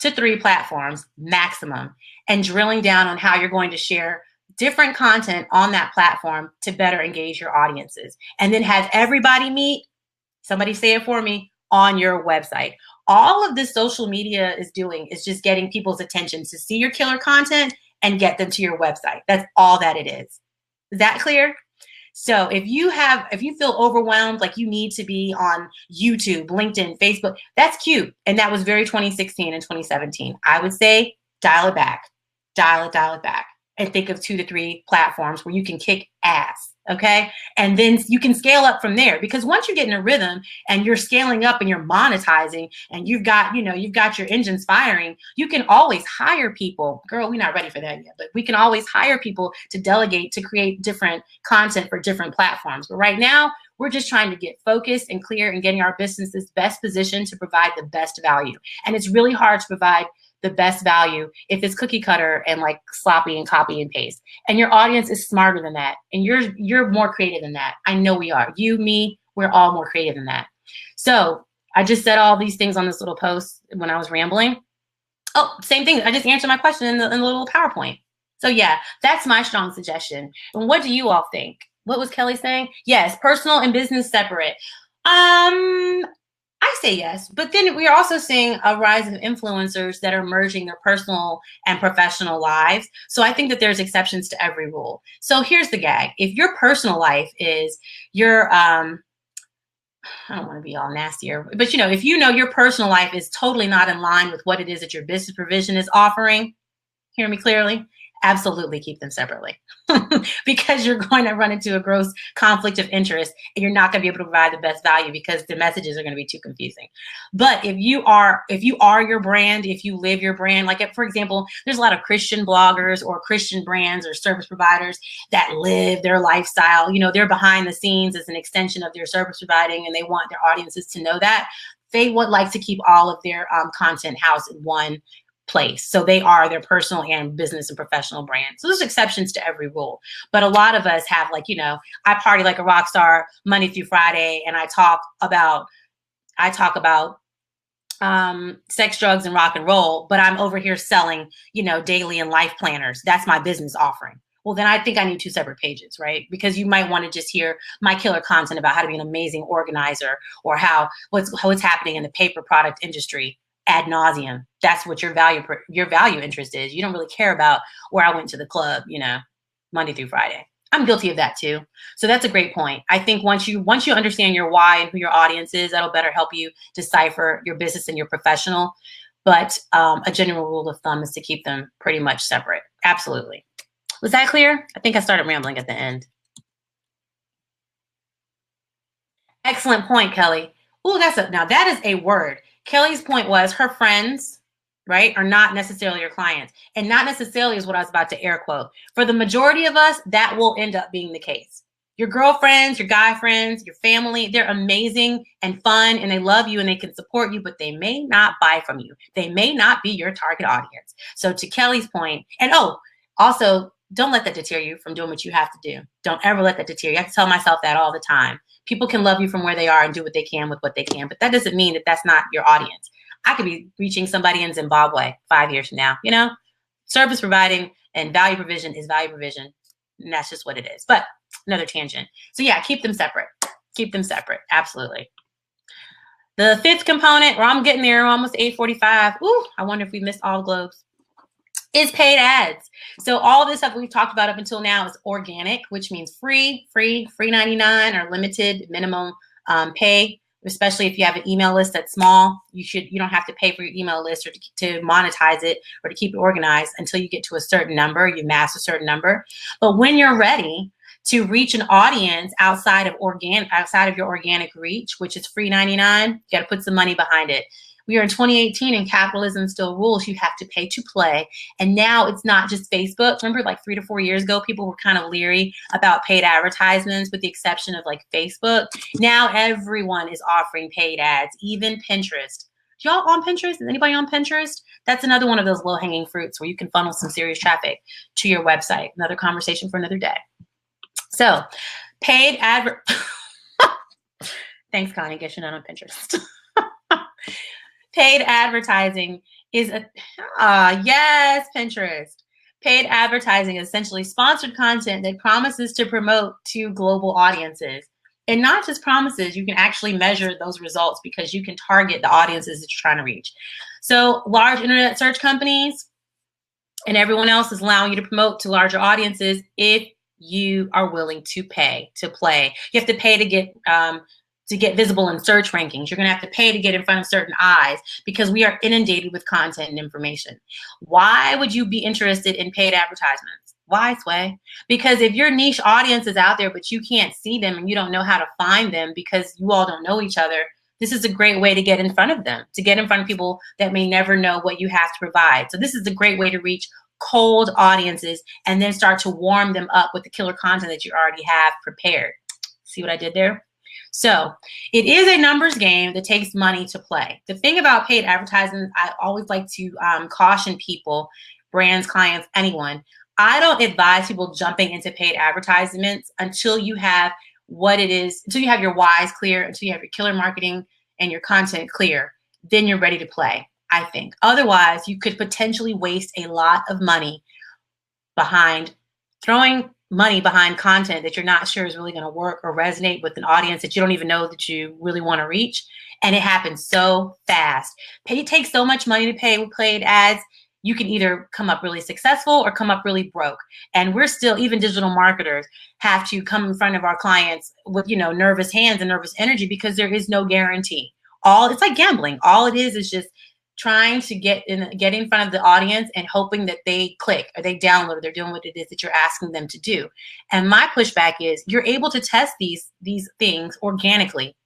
to 3 platforms maximum and drilling down on how you're going to share different content on that platform to better engage your audiences. And then have everybody meet, somebody say it for me, on your website. All of this social media is doing is just getting people's attention to see your killer content and get them to your website. That's all that it is. Is that clear? So if you feel overwhelmed, like you need to be on YouTube, LinkedIn, Facebook, that's cute. And that was very 2016 and 2017. I would say dial it back, dial it back, and think of 2 to 3 platforms where you can kick ass. Okay. And then you can scale up from there, because once you get in a rhythm and you're scaling up and you're monetizing and you've got your engines firing, you can always hire people. Girl, we're not ready for that yet, but we can always hire people to delegate to create different content for different platforms. But right now, we're just trying to get focused and clear and getting our businesses best positioned to provide the best value. And it's really hard to provide the best value if it's cookie cutter and like sloppy and copy and paste. And your audience is smarter than that. And you're more creative than that. I know we are. You, me, we're all more creative than that. So I just said all these things on this little post when I was rambling. Oh, same thing. I just answered my question in the little PowerPoint. So yeah, that's my strong suggestion. And what do you all think? What was Kelly saying? Yes, personal and business separate. I say yes, but then we are also seeing a rise of influencers that are merging their personal and professional lives. So I think that there's exceptions to every rule. So here's the gag. If your personal life is your, I don't want to be all nasty here, but if your personal life is totally not in line with what it is that your business provision is offering, hear me clearly, absolutely keep them separately. Because you're going to run into a gross conflict of interest and you're not going to be able to provide the best value because the messages are going to be too confusing. But if you are your brand, if you live your brand, like for example, there's a lot of Christian bloggers or Christian brands or service providers that live their lifestyle. They're behind the scenes as an extension of their service providing, and they want their audiences to know that. They would like to keep all of their content housed in one place. So they are their personal and business and professional brand. So there's exceptions to every rule. But a lot of us have I party like a rock star Monday through Friday, and I talk about sex, drugs, and rock and roll, but I'm over here selling, daily and life planners. That's my business offering. Well, then I think I need 2 separate pages, right? Because you might want to just hear my killer content about how to be an amazing organizer or what's happening in the paper product industry ad nauseum. That's what your value interest is. You don't really care about where I went to the club, Monday through Friday. I'm guilty of that too. So that's a great point. I think once you understand your why and who your audience is, that'll better help you decipher your business and your professional. But a general rule of thumb is to keep them pretty much separate. Absolutely. Was that clear? I think I started rambling at the end. Excellent point, Kelly. Oh, now that is a word. Kelly's point was her friends, right, are not necessarily your clients. And not necessarily is what I was about to air quote. For the majority of us, that will end up being the case. Your girlfriends, your guy friends, your family, they're amazing and fun and they love you and they can support you, but they may not buy from you. They may not be your target audience. So to Kelly's point, and also don't let that deter you from doing what you have to do. Don't ever let that deter you. I have to tell myself that all the time. People can love you from where they are and do what they can with what they can, but that doesn't mean that that's not your audience. I could be reaching somebody in Zimbabwe 5 years from now, Service providing and value provision is value provision, and that's just what it is. But another tangent. So yeah, keep them separate. Keep them separate. Absolutely. The fifth component, where I'm getting there, almost 8:45. Ooh, I wonder if we missed all the globes. Is paid ads. So all this stuff we've talked about up until now is organic, which means free 99 or limited minimum pay. Especially if you have an email list that's small, you don't have to pay for your email list or to monetize it or to keep it organized until you get to a certain number. You mass a certain number. But when you're ready to reach an audience outside of your organic reach, which is free 99, you got to put some money behind it. We are in 2018 and capitalism still rules. You have to pay to play. And now it's not just Facebook. Remember like 3 to 4 years ago, people were kind of leery about paid advertisements with the exception of like Facebook. Now everyone is offering paid ads, even Pinterest. Y'all on Pinterest? Is anybody on Pinterest? That's another one of those low-hanging fruits where you can funnel some serious traffic to your website. Another conversation for another day. So paid advert. Thanks, Connie. Guess you're not on Pinterest. Paid advertising is yes, Pinterest. Paid advertising is essentially sponsored content that promises to promote to global audiences. And not just promises, you can actually measure those results because you can target the audiences that you're trying to reach. So large internet search companies and everyone else is allowing you to promote to larger audiences if you are willing to pay to play. You have to pay to get visible in search rankings. You're going to have to pay to get in front of certain eyes because we are inundated with content and information. Why would you be interested in paid advertisements? Why, Sway? Because if your niche audience is out there, but you can't see them and you don't know how to find them because you all don't know each other, this is a great way to get in front of them, to get in front of people that may never know what you have to provide. So this is a great way to reach cold audiences and then start to warm them up with the killer content that you already have prepared. See what I did there? So it is a numbers game that takes money to play. The thing about paid advertising, I always like to caution people, brands, clients, anyone. I don't advise people jumping into paid advertisements until you have what it is, until you have your whys clear, until you have your killer marketing and your content clear. Then you're ready to play, I think. Otherwise, you could potentially waste a lot of money throwing money behind content that you're not sure is really going to work or resonate with an audience that you don't even know that you really want to reach. And it happens so fast. It takes so much money to pay with paid ads. You can either come up really successful or come up really broke. And we're still, even digital marketers have to come in front of our clients with, nervous hands and nervous energy because there is no guarantee. It's like gambling. All it is just trying to get in front of the audience and hoping that they click or they download or they're doing what it is that you're asking them to do. And my pushback is you're able to test these things organically,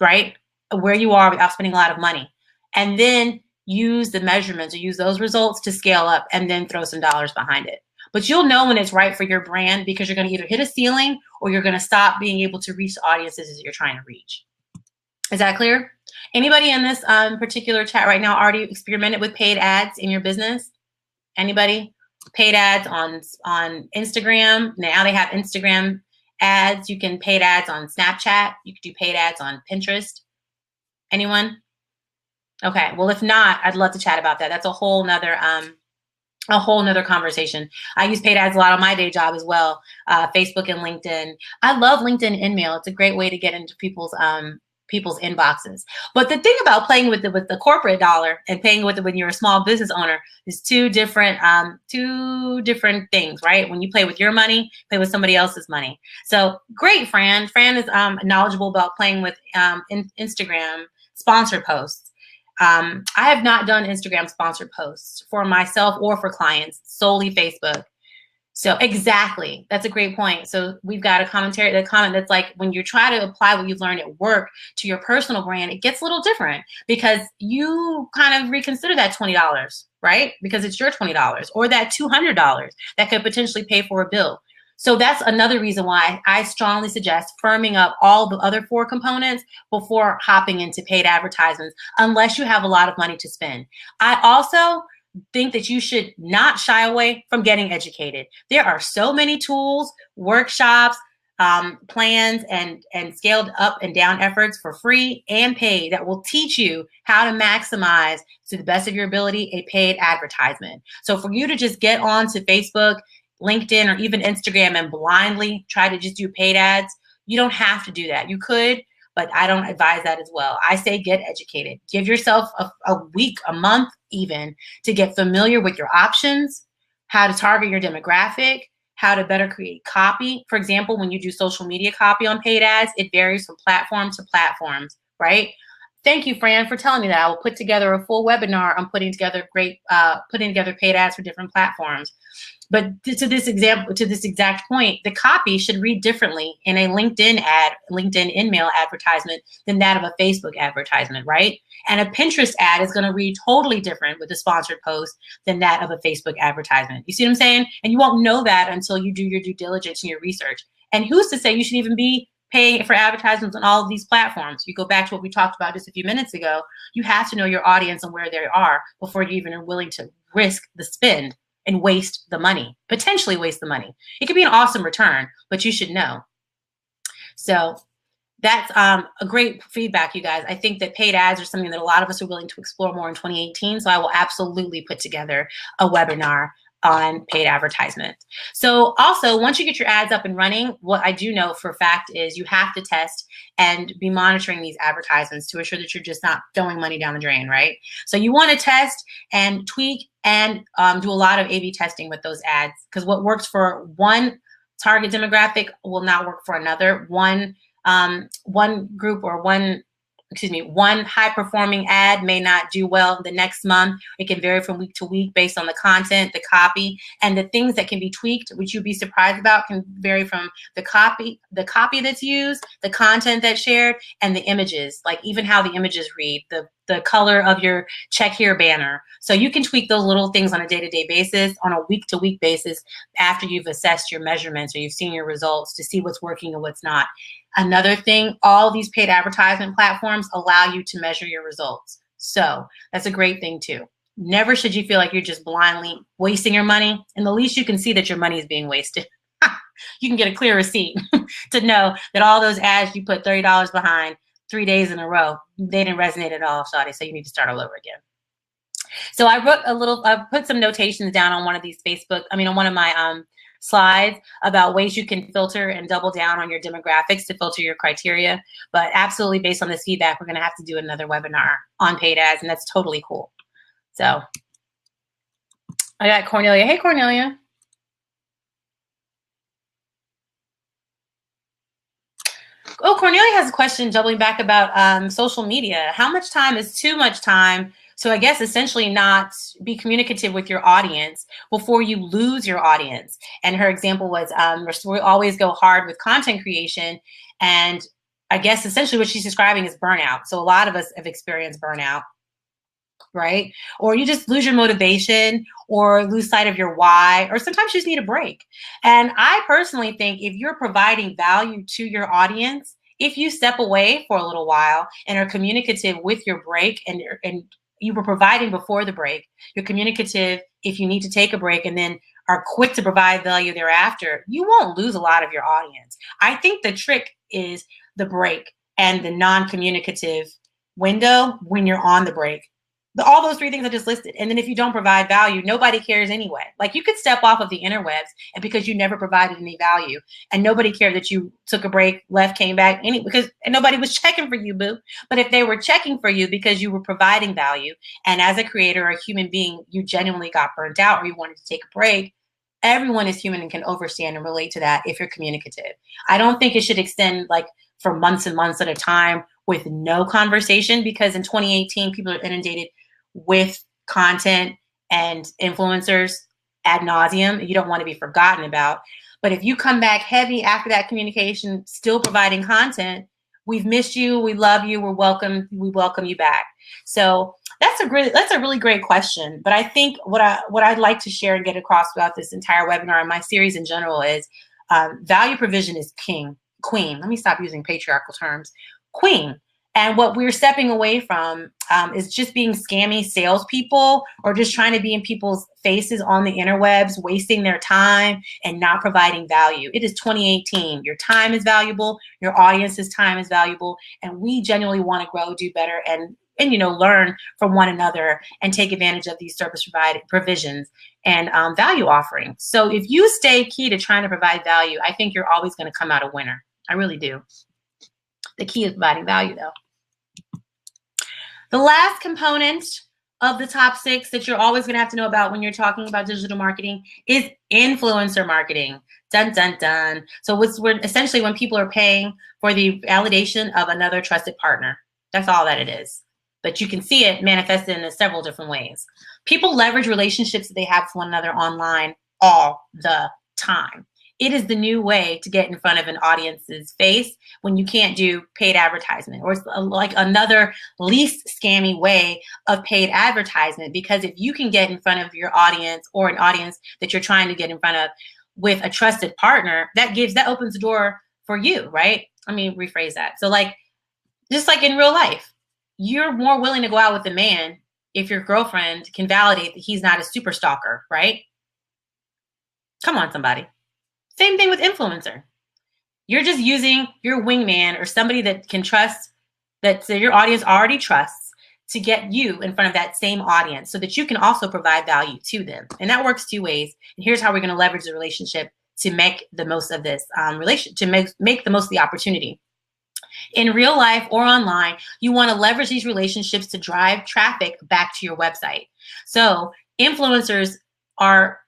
right? Where you are without spending a lot of money. And then use the measurements or use those results to scale up and then throw some dollars behind it. But you'll know when it's right for your brand because you're going to either hit a ceiling or you're going to stop being able to reach the audiences that you're trying to reach. Is that clear? Anybody in this particular chat right now already experimented with paid ads in your business? Anybody? Paid ads on Instagram. Now they have Instagram ads. You can paid ads on Snapchat. You can do paid ads on Pinterest. Anyone? Okay. Well, if not, I'd love to chat about that. That's a whole nother conversation. I use paid ads a lot on my day job as well. Facebook and LinkedIn. I love LinkedIn InMail. It's a great way to get into people's inboxes. But the thing about playing with the corporate dollar and paying with it when you're a small business owner is two different things, right? When you play with your money, play with somebody else's money. So great, Fran. Fran is knowledgeable about playing with Instagram sponsored posts. I have not done Instagram sponsored posts for myself or for clients, solely Facebook. So exactly, that's a great point. So we've got a comment that's like, when you try to apply what you've learned at work to your personal brand, it gets a little different because you kind of reconsider that $20, right? Because it's your $20 or that $200 that could potentially pay for a bill. So that's another reason why I strongly suggest firming up all the other 4 components before hopping into paid advertisements, unless you have a lot of money to spend. I also think that you should not shy away from getting educated. There are so many tools, workshops, plans, and scaled up and down efforts for free and paid that will teach you how to maximize, to the best of your ability, a paid advertisement. So for you to just get onto Facebook, LinkedIn, or even Instagram and blindly try to just do paid ads, You don't have to do that. You could, but I don't advise that as well. I say get educated. Give yourself a week, a month even, to get familiar with your options, how to target your demographic, how to better create copy. For example, when you do social media copy on paid ads, it varies from platform to platforms, right? Thank you, Fran, for telling me that. I will put together a full webinar on putting together paid ads for different platforms. But to this example, to this exact point, the copy should read differently in a LinkedIn in-mail advertisement than that of a Facebook advertisement, right? And a Pinterest ad is going to read totally different with a sponsored post than that of a Facebook advertisement. You see what I'm saying? And you won't know that until you do your due diligence and your research. And who's to say you should even be paying for advertisements on all of these platforms? You go back to what we talked about just a few minutes ago. You have to know your audience and where they are before you even are willing to risk the spend and waste the money, potentially waste the money. It could be an awesome return, but you should know. So that's a great feedback, you guys. I think that paid ads are something that a lot of us are willing to explore more in 2018. So I will absolutely put together a webinar on paid advertisement. So also, once you get your ads up and running, what I do know for a fact is you have to test and be monitoring these advertisements to ensure that you're just not throwing money down the drain, right? So you want to test and tweak and do a lot of A/B testing with those ads, because what works for one target demographic will not work for another. One group or one high-performing ad may not do well the next month. It can vary from week to week based on the content, the copy, and the things that can be tweaked, which you'd be surprised about, can vary from the copy that's used, the content that's shared, and the images, like even how the images read, the color of your check here banner. So you can tweak those little things on a day-to-day basis, on a week-to-week basis, after you've assessed your measurements or you've seen your results to see what's working and what's not. Another thing, all these paid advertisement platforms allow you to measure your results. So that's a great thing too. Never should you feel like you're just blindly wasting your money. And the least you can see that your money is being wasted. You can get a clear receipt to know that all those ads you put $30 behind 3 days in a row, they didn't resonate at all, Shawty, so you need to start all over again. So I put some notations down on one of these on one of my slides about ways you can filter and double down on your demographics to filter your criteria. But absolutely, based on this feedback, we're going to have to do another webinar on paid ads, and that's totally cool. So I got Cornelia. Hey, Cornelia. Oh, Cornelia has a question doubling back about social media. How much time is too much time? So I guess essentially not be communicative with your audience before you lose your audience. And her example was we always go hard with content creation. And I guess essentially what she's describing is burnout. So a lot of us have experienced burnout, right? Or you just lose your motivation or lose sight of your why, or sometimes you just need a break. And I personally think if you're providing value to your audience, if you step away for a little while and are communicative with your break and you were providing before the break, you're communicative if you need to take a break and then are quick to provide value thereafter, you won't lose a lot of your audience. I think the trick is the break and the non-communicative window when you're on the break. All those three things I just listed. And then if you don't provide value, nobody cares anyway. Like you could step off of the interwebs and because you never provided any value and nobody cared that you took a break, left, came back, and nobody was checking for you, boo. But if they were checking for you because you were providing value and as a creator or a human being, you genuinely got burnt out or you wanted to take a break, everyone is human and can understand and relate to that if you're communicative. I don't think it should extend like for months and months at a time with no conversation, because in 2018, people are inundated with content and influencers ad nauseum. You don't want to be forgotten about. But if you come back heavy after that communication, still providing content, we've missed you, we love you, we welcome you back. So that's a really great question. But I think what I'd like to share and get across throughout this entire webinar and my series in general is value provision is queen. Let me stop using patriarchal terms. Queen. And what we're stepping away from is just being scammy salespeople or just trying to be in people's faces on the interwebs, wasting their time and not providing value. It is 2018. Your time is valuable. Your audience's time is valuable. And we genuinely want to grow, do better, and learn from one another and take advantage of these service provisions and value offerings. So if you stay key to trying to provide value, I think you're always going to come out a winner. I really do. The key is providing value, though. The last component of the top 6 that you're always going to have to know about when you're talking about digital marketing is influencer marketing. Dun, dun, dun. So essentially when people are paying for the validation of another trusted partner. That's all that it is. But you can see it manifested in several different ways. People leverage relationships that they have with one another online all the time. It is the new way to get in front of an audience's face when you can't do paid advertisement, or it's like another least scammy way of paid advertisement. Because if you can get in front of your audience or an audience that you're trying to get in front of with a trusted partner, that opens the door for you, right? Let me rephrase that. So like, just like in real life, you're more willing to go out with a man if your girlfriend can validate that he's not a super stalker, right? Come on, somebody. Same thing with influencer. You're just using your wingman or somebody that can trust, that your audience already trusts, to get you in front of that same audience so that you can also provide value to them. And that works 2 ways. And here's how we're going to leverage the relationship to make the most of this to make the most of the opportunity. In real life or online, you want to leverage these relationships to drive traffic back to your website. So influencers are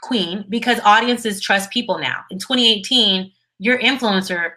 queen because audiences trust people now. In 2018, your influencer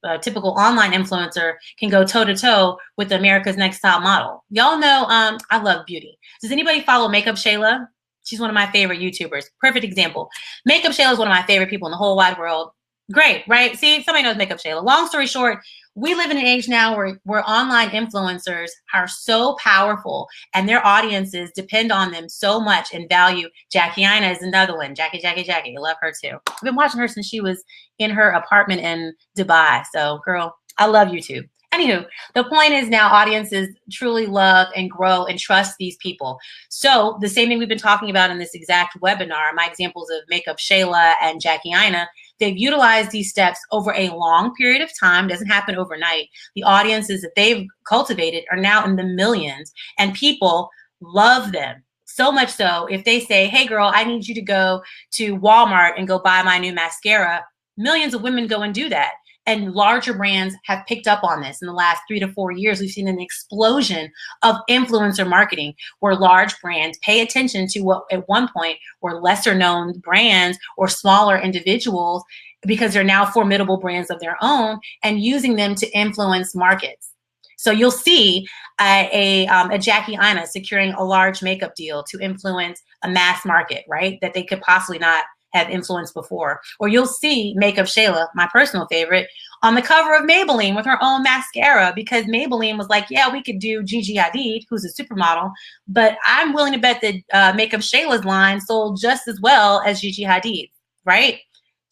a typical online influencer can go toe to toe with America's Next Top Model. Y'all know I love beauty. Does anybody follow Makeup Shayla? She's one of my favorite YouTubers. Perfect example. Makeup Shayla is one of my favorite people in the whole wide world. Great, right? See, somebody knows Makeup Shayla. Long story short, we live in an age now where online influencers are so powerful and their audiences depend on them so much and value. Jackie Ina is another one. Jackie. I love her too. I've been watching her since she was in her apartment in Dubai. So girl, I love YouTube. Anywho, the point is now audiences truly love and grow and trust these people. So the same thing we've been talking about in this exact webinar, my examples of Makeup Shayla and Jackie Ina, they've utilized these steps over a long period of time. Doesn't happen overnight. The audiences that they've cultivated are now in the millions, and people love them. So much so, if they say, hey girl, I need you to go to Walmart and go buy my new mascara, millions of women go and do that. And larger brands have picked up on this. In the last 3 to 4 years, we've seen an explosion of influencer marketing where large brands pay attention to what at one point were lesser known brands or smaller individuals, because they're now formidable brands of their own, and using them to influence markets. So you'll see a Jackie Ina securing a large makeup deal to influence a mass market, right? That they could possibly not have influenced before. Or you'll see Makeup Shayla, my personal favorite, on the cover of Maybelline with her own mascara, because Maybelline was like, yeah, we could do Gigi Hadid, who's a supermodel, but I'm willing to bet that Makeup Shayla's line sold just as well as Gigi Hadid, right?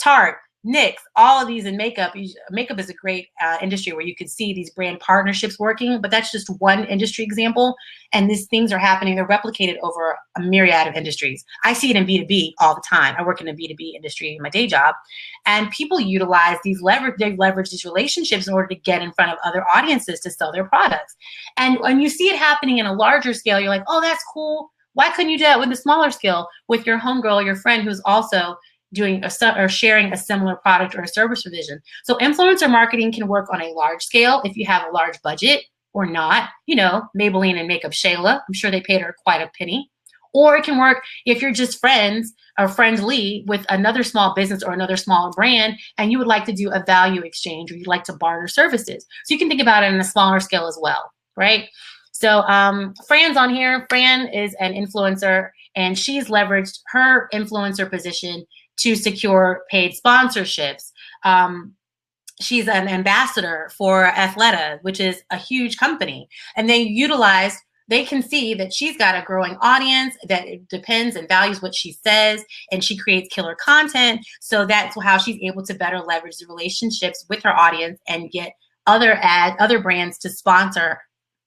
Tarte, NYX, all of these in makeup. Makeup is a great industry where you can see these brand partnerships working, but that's just one industry example. And these things are happening. They're replicated over a myriad of industries. I see it in B2B all the time. I work in the B2B industry in my day job, and people utilize they leverage these relationships in order to get in front of other audiences to sell their products. And when you see it happening in a larger scale, you're like, oh, that's cool. Why couldn't you do that with a smaller scale with your homegirl or your friend who's also doing or sharing a similar product or a service revision? So influencer marketing can work on a large scale if you have a large budget, or not. You know, Maybelline and Makeup Shayla, I'm sure they paid her quite a penny. Or it can work if you're just friends or friendly with another small business or another smaller brand, and you would like to do a value exchange, or you'd like to barter services. So you can think about it in a smaller scale as well, right? So Fran's on here. Fran is an influencer, and she's leveraged her influencer position to secure paid sponsorships. She's an ambassador for Athleta, which is a huge company. And they can see that she's got a growing audience that depends and values what she says, and she creates killer content. So that's how she's able to better leverage the relationships with her audience and get other brands to sponsor,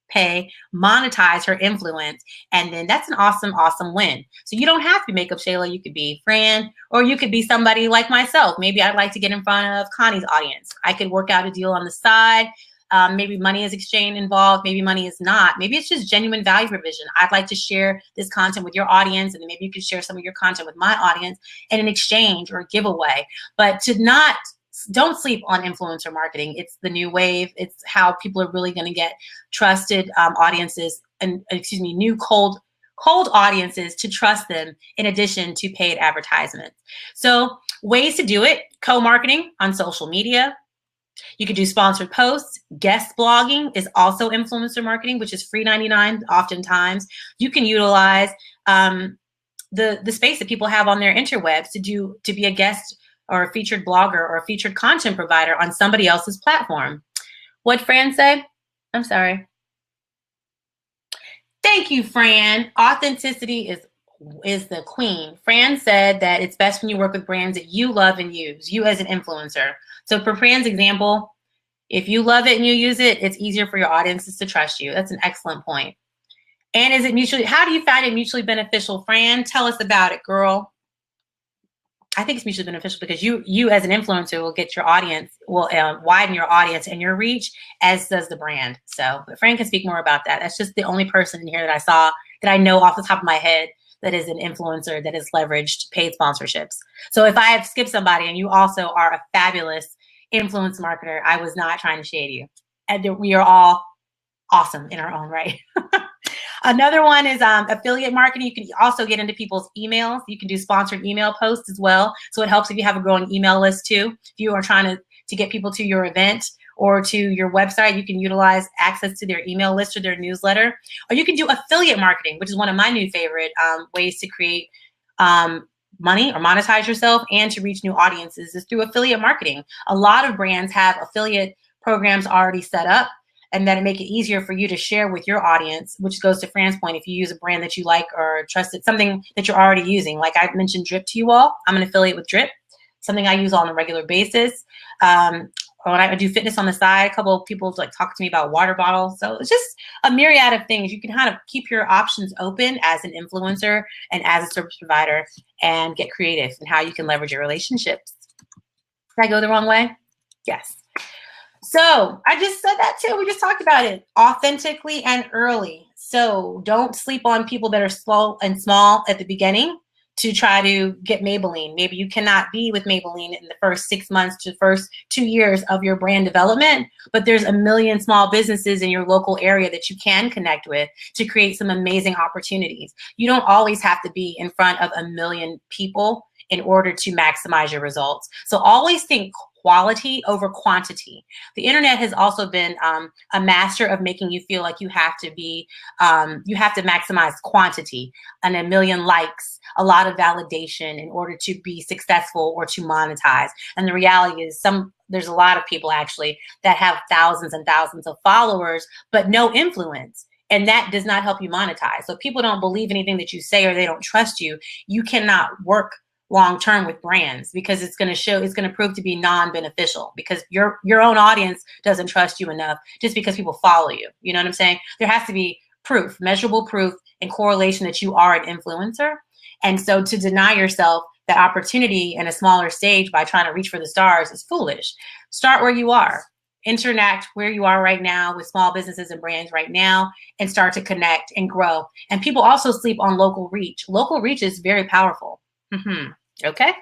pay, monetize her influence. And then that's an awesome, awesome win. So you don't have to be Makeup Shayla. You could be Fran, or you could be somebody like myself. Maybe I'd like to get in front of Connie's audience. I could work out a deal on the side. Maybe money is exchange involved. Maybe money is not. Maybe it's just genuine value provision. I'd like to share this content with your audience, and then maybe you could share some of your content with my audience in an exchange or a giveaway. But to not don't sleep on influencer marketing. It's the new wave. It's how people are really going to get trusted audiences and new cold audiences to trust them in addition to paid advertisements. So ways to do it: co-marketing on social media. You could do sponsored posts. Guest blogging is also influencer marketing, which is free 99 oftentimes. You can utilize the space that people have on their interwebs to be a guest or a featured blogger or a featured content provider on somebody else's platform. What'd Fran say? I'm sorry. Thank you, Fran. Authenticity is the queen. Fran said that it's best when you work with brands that you love and use, you as an influencer. So for Fran's example, if you love it and you use it, it's easier for your audiences to trust you. That's an excellent point. And is it how do you find it mutually beneficial, Fran? Tell us about it, girl. I think it's mutually beneficial because you as an influencer will get your audience, will widen your audience and your reach, as does the brand. So, but Fran can speak more about that. That's just the only person in here that I saw that I know off the top of my head that is an influencer that has leveraged paid sponsorships. So if I have skipped somebody and you also are a fabulous influence marketer, I was not trying to shade you. And we are all awesome in our own right. Another one is affiliate marketing. You can also get into people's emails. You can do sponsored email posts as well. So it helps if you have a growing email list too. If you are trying to get people to your event or to your website, you can utilize access to their email list or their newsletter. Or you can do affiliate marketing, which is one of my new favorite ways to create money or monetize yourself and to reach new audiences is through affiliate marketing. A lot of brands have affiliate programs already set up, and then make it easier for you to share with your audience, which goes to Fran's point. If you use a brand that you like or trust, it, something that you're already using. Like I mentioned Drip to you all. I'm an affiliate with Drip, something I use on a regular basis. When I do fitness on the side, a couple of people like talk to me about water bottles. So it's just a myriad of things. You can kind of keep your options open as an influencer and as a service provider and get creative in how you can leverage your relationships. Did I go the wrong way? Yes. So I just said that too. We just talked about it authentically and early. So don't sleep on people that are slow and small at the beginning to try to get Maybelline. Maybe you cannot be with Maybelline in the first 6 months to the first 2 years of your brand development, but there's a million small businesses in your local area that you can connect with to create some amazing opportunities. You don't always have to be in front of a million people in order to maximize your results. So always think quality over quantity. The internet has also been a master of making you feel like you have to be, you have to maximize quantity and a million likes, a lot of validation in order to be successful or to monetize. And the reality is there's a lot of people actually that have thousands and thousands of followers, but no influence. And that does not help you monetize. So if people don't believe anything that you say or they don't trust you, you cannot work long-term with brands because it's going to prove to be non-beneficial because your own audience doesn't trust you enough just because people follow you. You know what I'm saying? There has to be proof, measurable proof and correlation that you are an influencer. And so to deny yourself that opportunity in a smaller stage by trying to reach for the stars is foolish. Start where you are. Interact where you are right now with small businesses and brands right now and start to connect and grow. And people also sleep on local reach. Local reach is very powerful. Okay.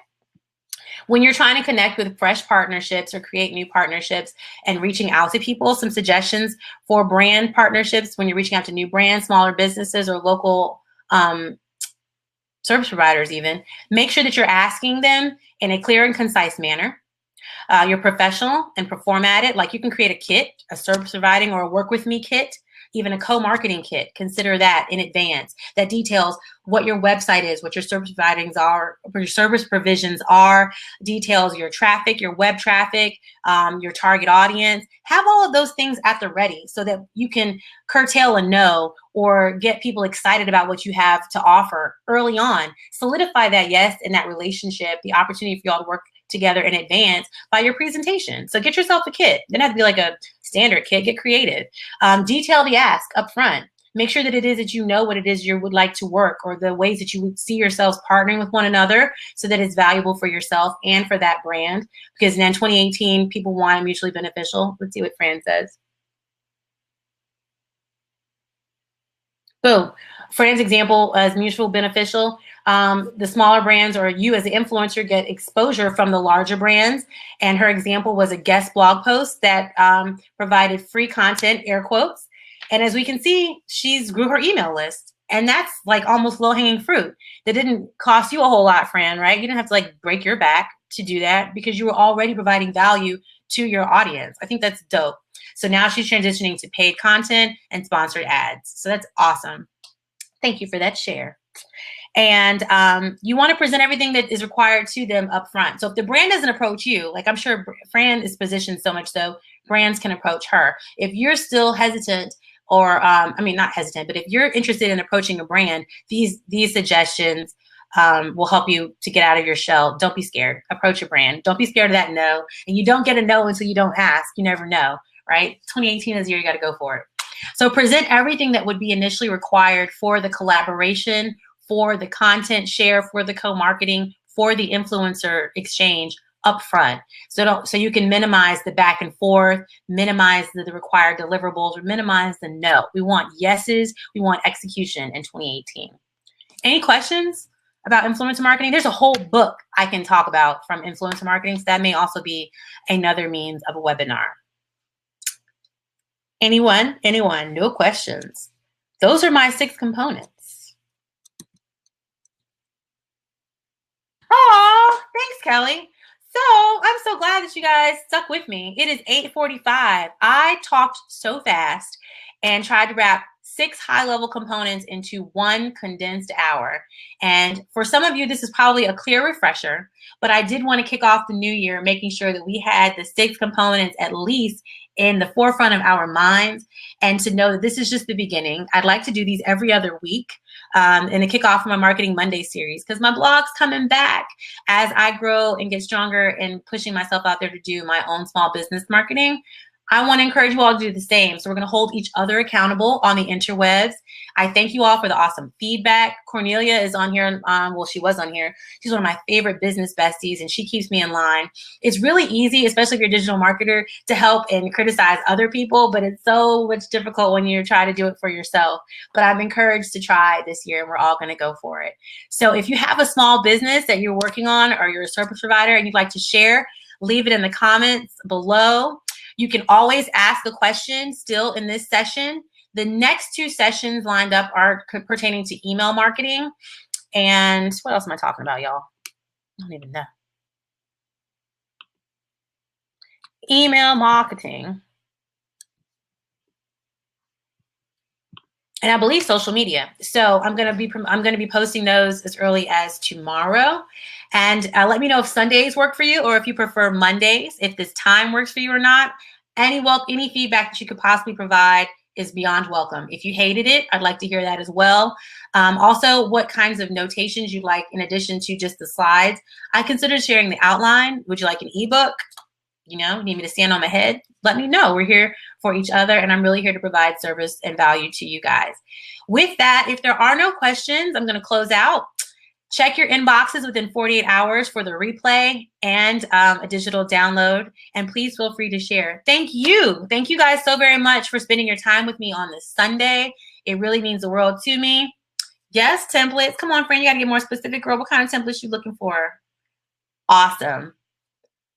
When you're trying to connect with fresh partnerships or create new partnerships and reaching out to people, some suggestions for brand partnerships when you're reaching out to new brands, smaller businesses, or local service providers even, make sure that you're asking them in a clear and concise manner. You're professional and perform at it. Like you can create a kit, a service providing or a work with me kit, even a co-marketing kit. Consider that in advance. That details what your website is, what your service providings are, what your service provisions are, details your traffic, your web traffic, your target audience. Have all of those things at the ready so that you can curtail a no or get people excited about what you have to offer early on. Solidify that yes in that relationship, the opportunity for y'all to work together in advance by your presentation. So get yourself a kit. It doesn't have to be like a standard kit. Get creative. Detail the ask up front. Make sure that it is that you know what it is you would like to work or the ways that you would see yourselves partnering with one another so that it's valuable for yourself and for that brand. Because in 2018, people want it mutually beneficial. Let's see what Fran says. Boom. Fran's example is mutual beneficial. the smaller brands or you as the influencer get exposure from the larger brands. And her example was a guest blog post that provided free content, air quotes. And as we can see, she's grew her email list. And that's like almost low-hanging fruit. That didn't cost you a whole lot, Fran, right? You didn't have to like break your back to do that because you were already providing value to your audience. I think that's dope. So now she's transitioning to paid content and sponsored ads. So that's awesome. Thank you for that share. And you want to present everything that is required to them up front. So if the brand doesn't approach you, like I'm sure Fran is positioned so much so, brands can approach her. If you're still hesitant, or I mean, not hesitant, but if you're interested in approaching a brand, these suggestions will help you to get out of your shell. Don't be scared. Approach a brand. Don't be scared of that no. And you don't get a no until you don't ask. You never know, right? 2018 is the year you got to go for it. So present everything that would be initially required for the collaboration, for the content share, for the co-marketing, for the influencer exchange upfront. So you can minimize the back and forth, minimize the required deliverables, or minimize the no. We want yeses. We want execution in 2018. Any questions about influencer marketing? There's a whole book I can talk about from influencer marketing. So that may also be another means of a webinar. Anyone? No questions. Those are my 6 components. Oh, thanks, Kelly. So I'm so glad that you guys stuck with me. It is 8:45. I talked so fast and tried to wrap 6 high-level components into 1 condensed hour. And for some of you, this is probably a clear refresher, but I did want to kick off the new year making sure that we had the 6 components at least in the forefront of our minds, and to know that this is just the beginning. I'd like to do these every other week in the kickoff of my Marketing Monday series, because my blog's coming back as I grow and get stronger and pushing myself out there to do my own small business marketing. I want to encourage you all to do the same. So we're going to hold each other accountable on the interwebs. I thank you all for the awesome feedback. Cornelia is on here. Well, she was on here. She's one of my favorite business besties, and she keeps me in line. It's really easy, especially if you're a digital marketer, to help and criticize other people, but it's so much difficult when you're trying to do it for yourself. But I'm encouraged to try this year, and we're all going to go for it. So if you have a small business that you're working on, or you're a service provider and you'd like to share, leave it in the comments below. You can always ask a question still in this session. The next 2 sessions lined up are pertaining to email marketing. And what else am I talking about, y'all? I don't even know. Email marketing. And I believe social media. So I'm going to be posting those as early as tomorrow. And let me know if Sundays work for you, or if you prefer Mondays, if this time works for you or not. Any feedback that you could possibly provide is beyond welcome. If you hated it, I'd like to hear that as well. Also, what kinds of notations you'd like in addition to just the slides. I consider sharing the outline. Would you like an ebook? You know, need me to stand on my head? Let me know. We're here for each other, and I'm really here to provide service and value to you guys. With that, if there are no questions, I'm going to close out. Check your inboxes within 48 hours for the replay and a digital download. And please feel free to share. Thank you. Thank you guys so very much for spending your time with me on this Sunday. It really means the world to me. Yes, templates. Come on, friend. You got to get more specific, girl. What kind of templates you looking for? Awesome.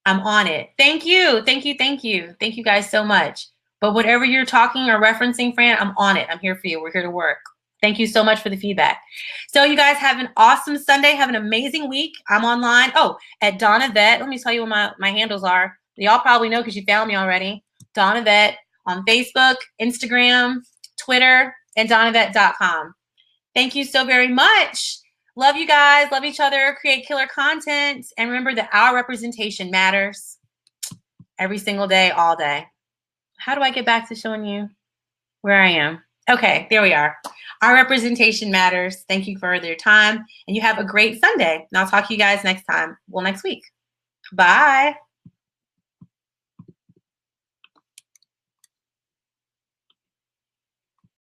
I'm on it. Thank you. Thank you. Thank you. Thank you guys so much. But whatever you're talking or referencing, Fran, I'm on it. I'm here for you. We're here to work. Thank you so much for the feedback. So you guys have an awesome Sunday. Have an amazing week. I'm online. Oh, at Dawnavette. Let me tell you what my handles are. Y'all probably know because you found me already. Dawnavette on Facebook, Instagram, Twitter, and Dawnavette.com. Thank you so very much. Love you guys. Love each other. Create killer content. And remember that our representation matters every single day, all day. How do I get back to showing you where I am? Okay, there we are. Our representation matters. Thank you for your time. And you have a great Sunday. And I'll talk to you guys next time. Well, next week. Bye.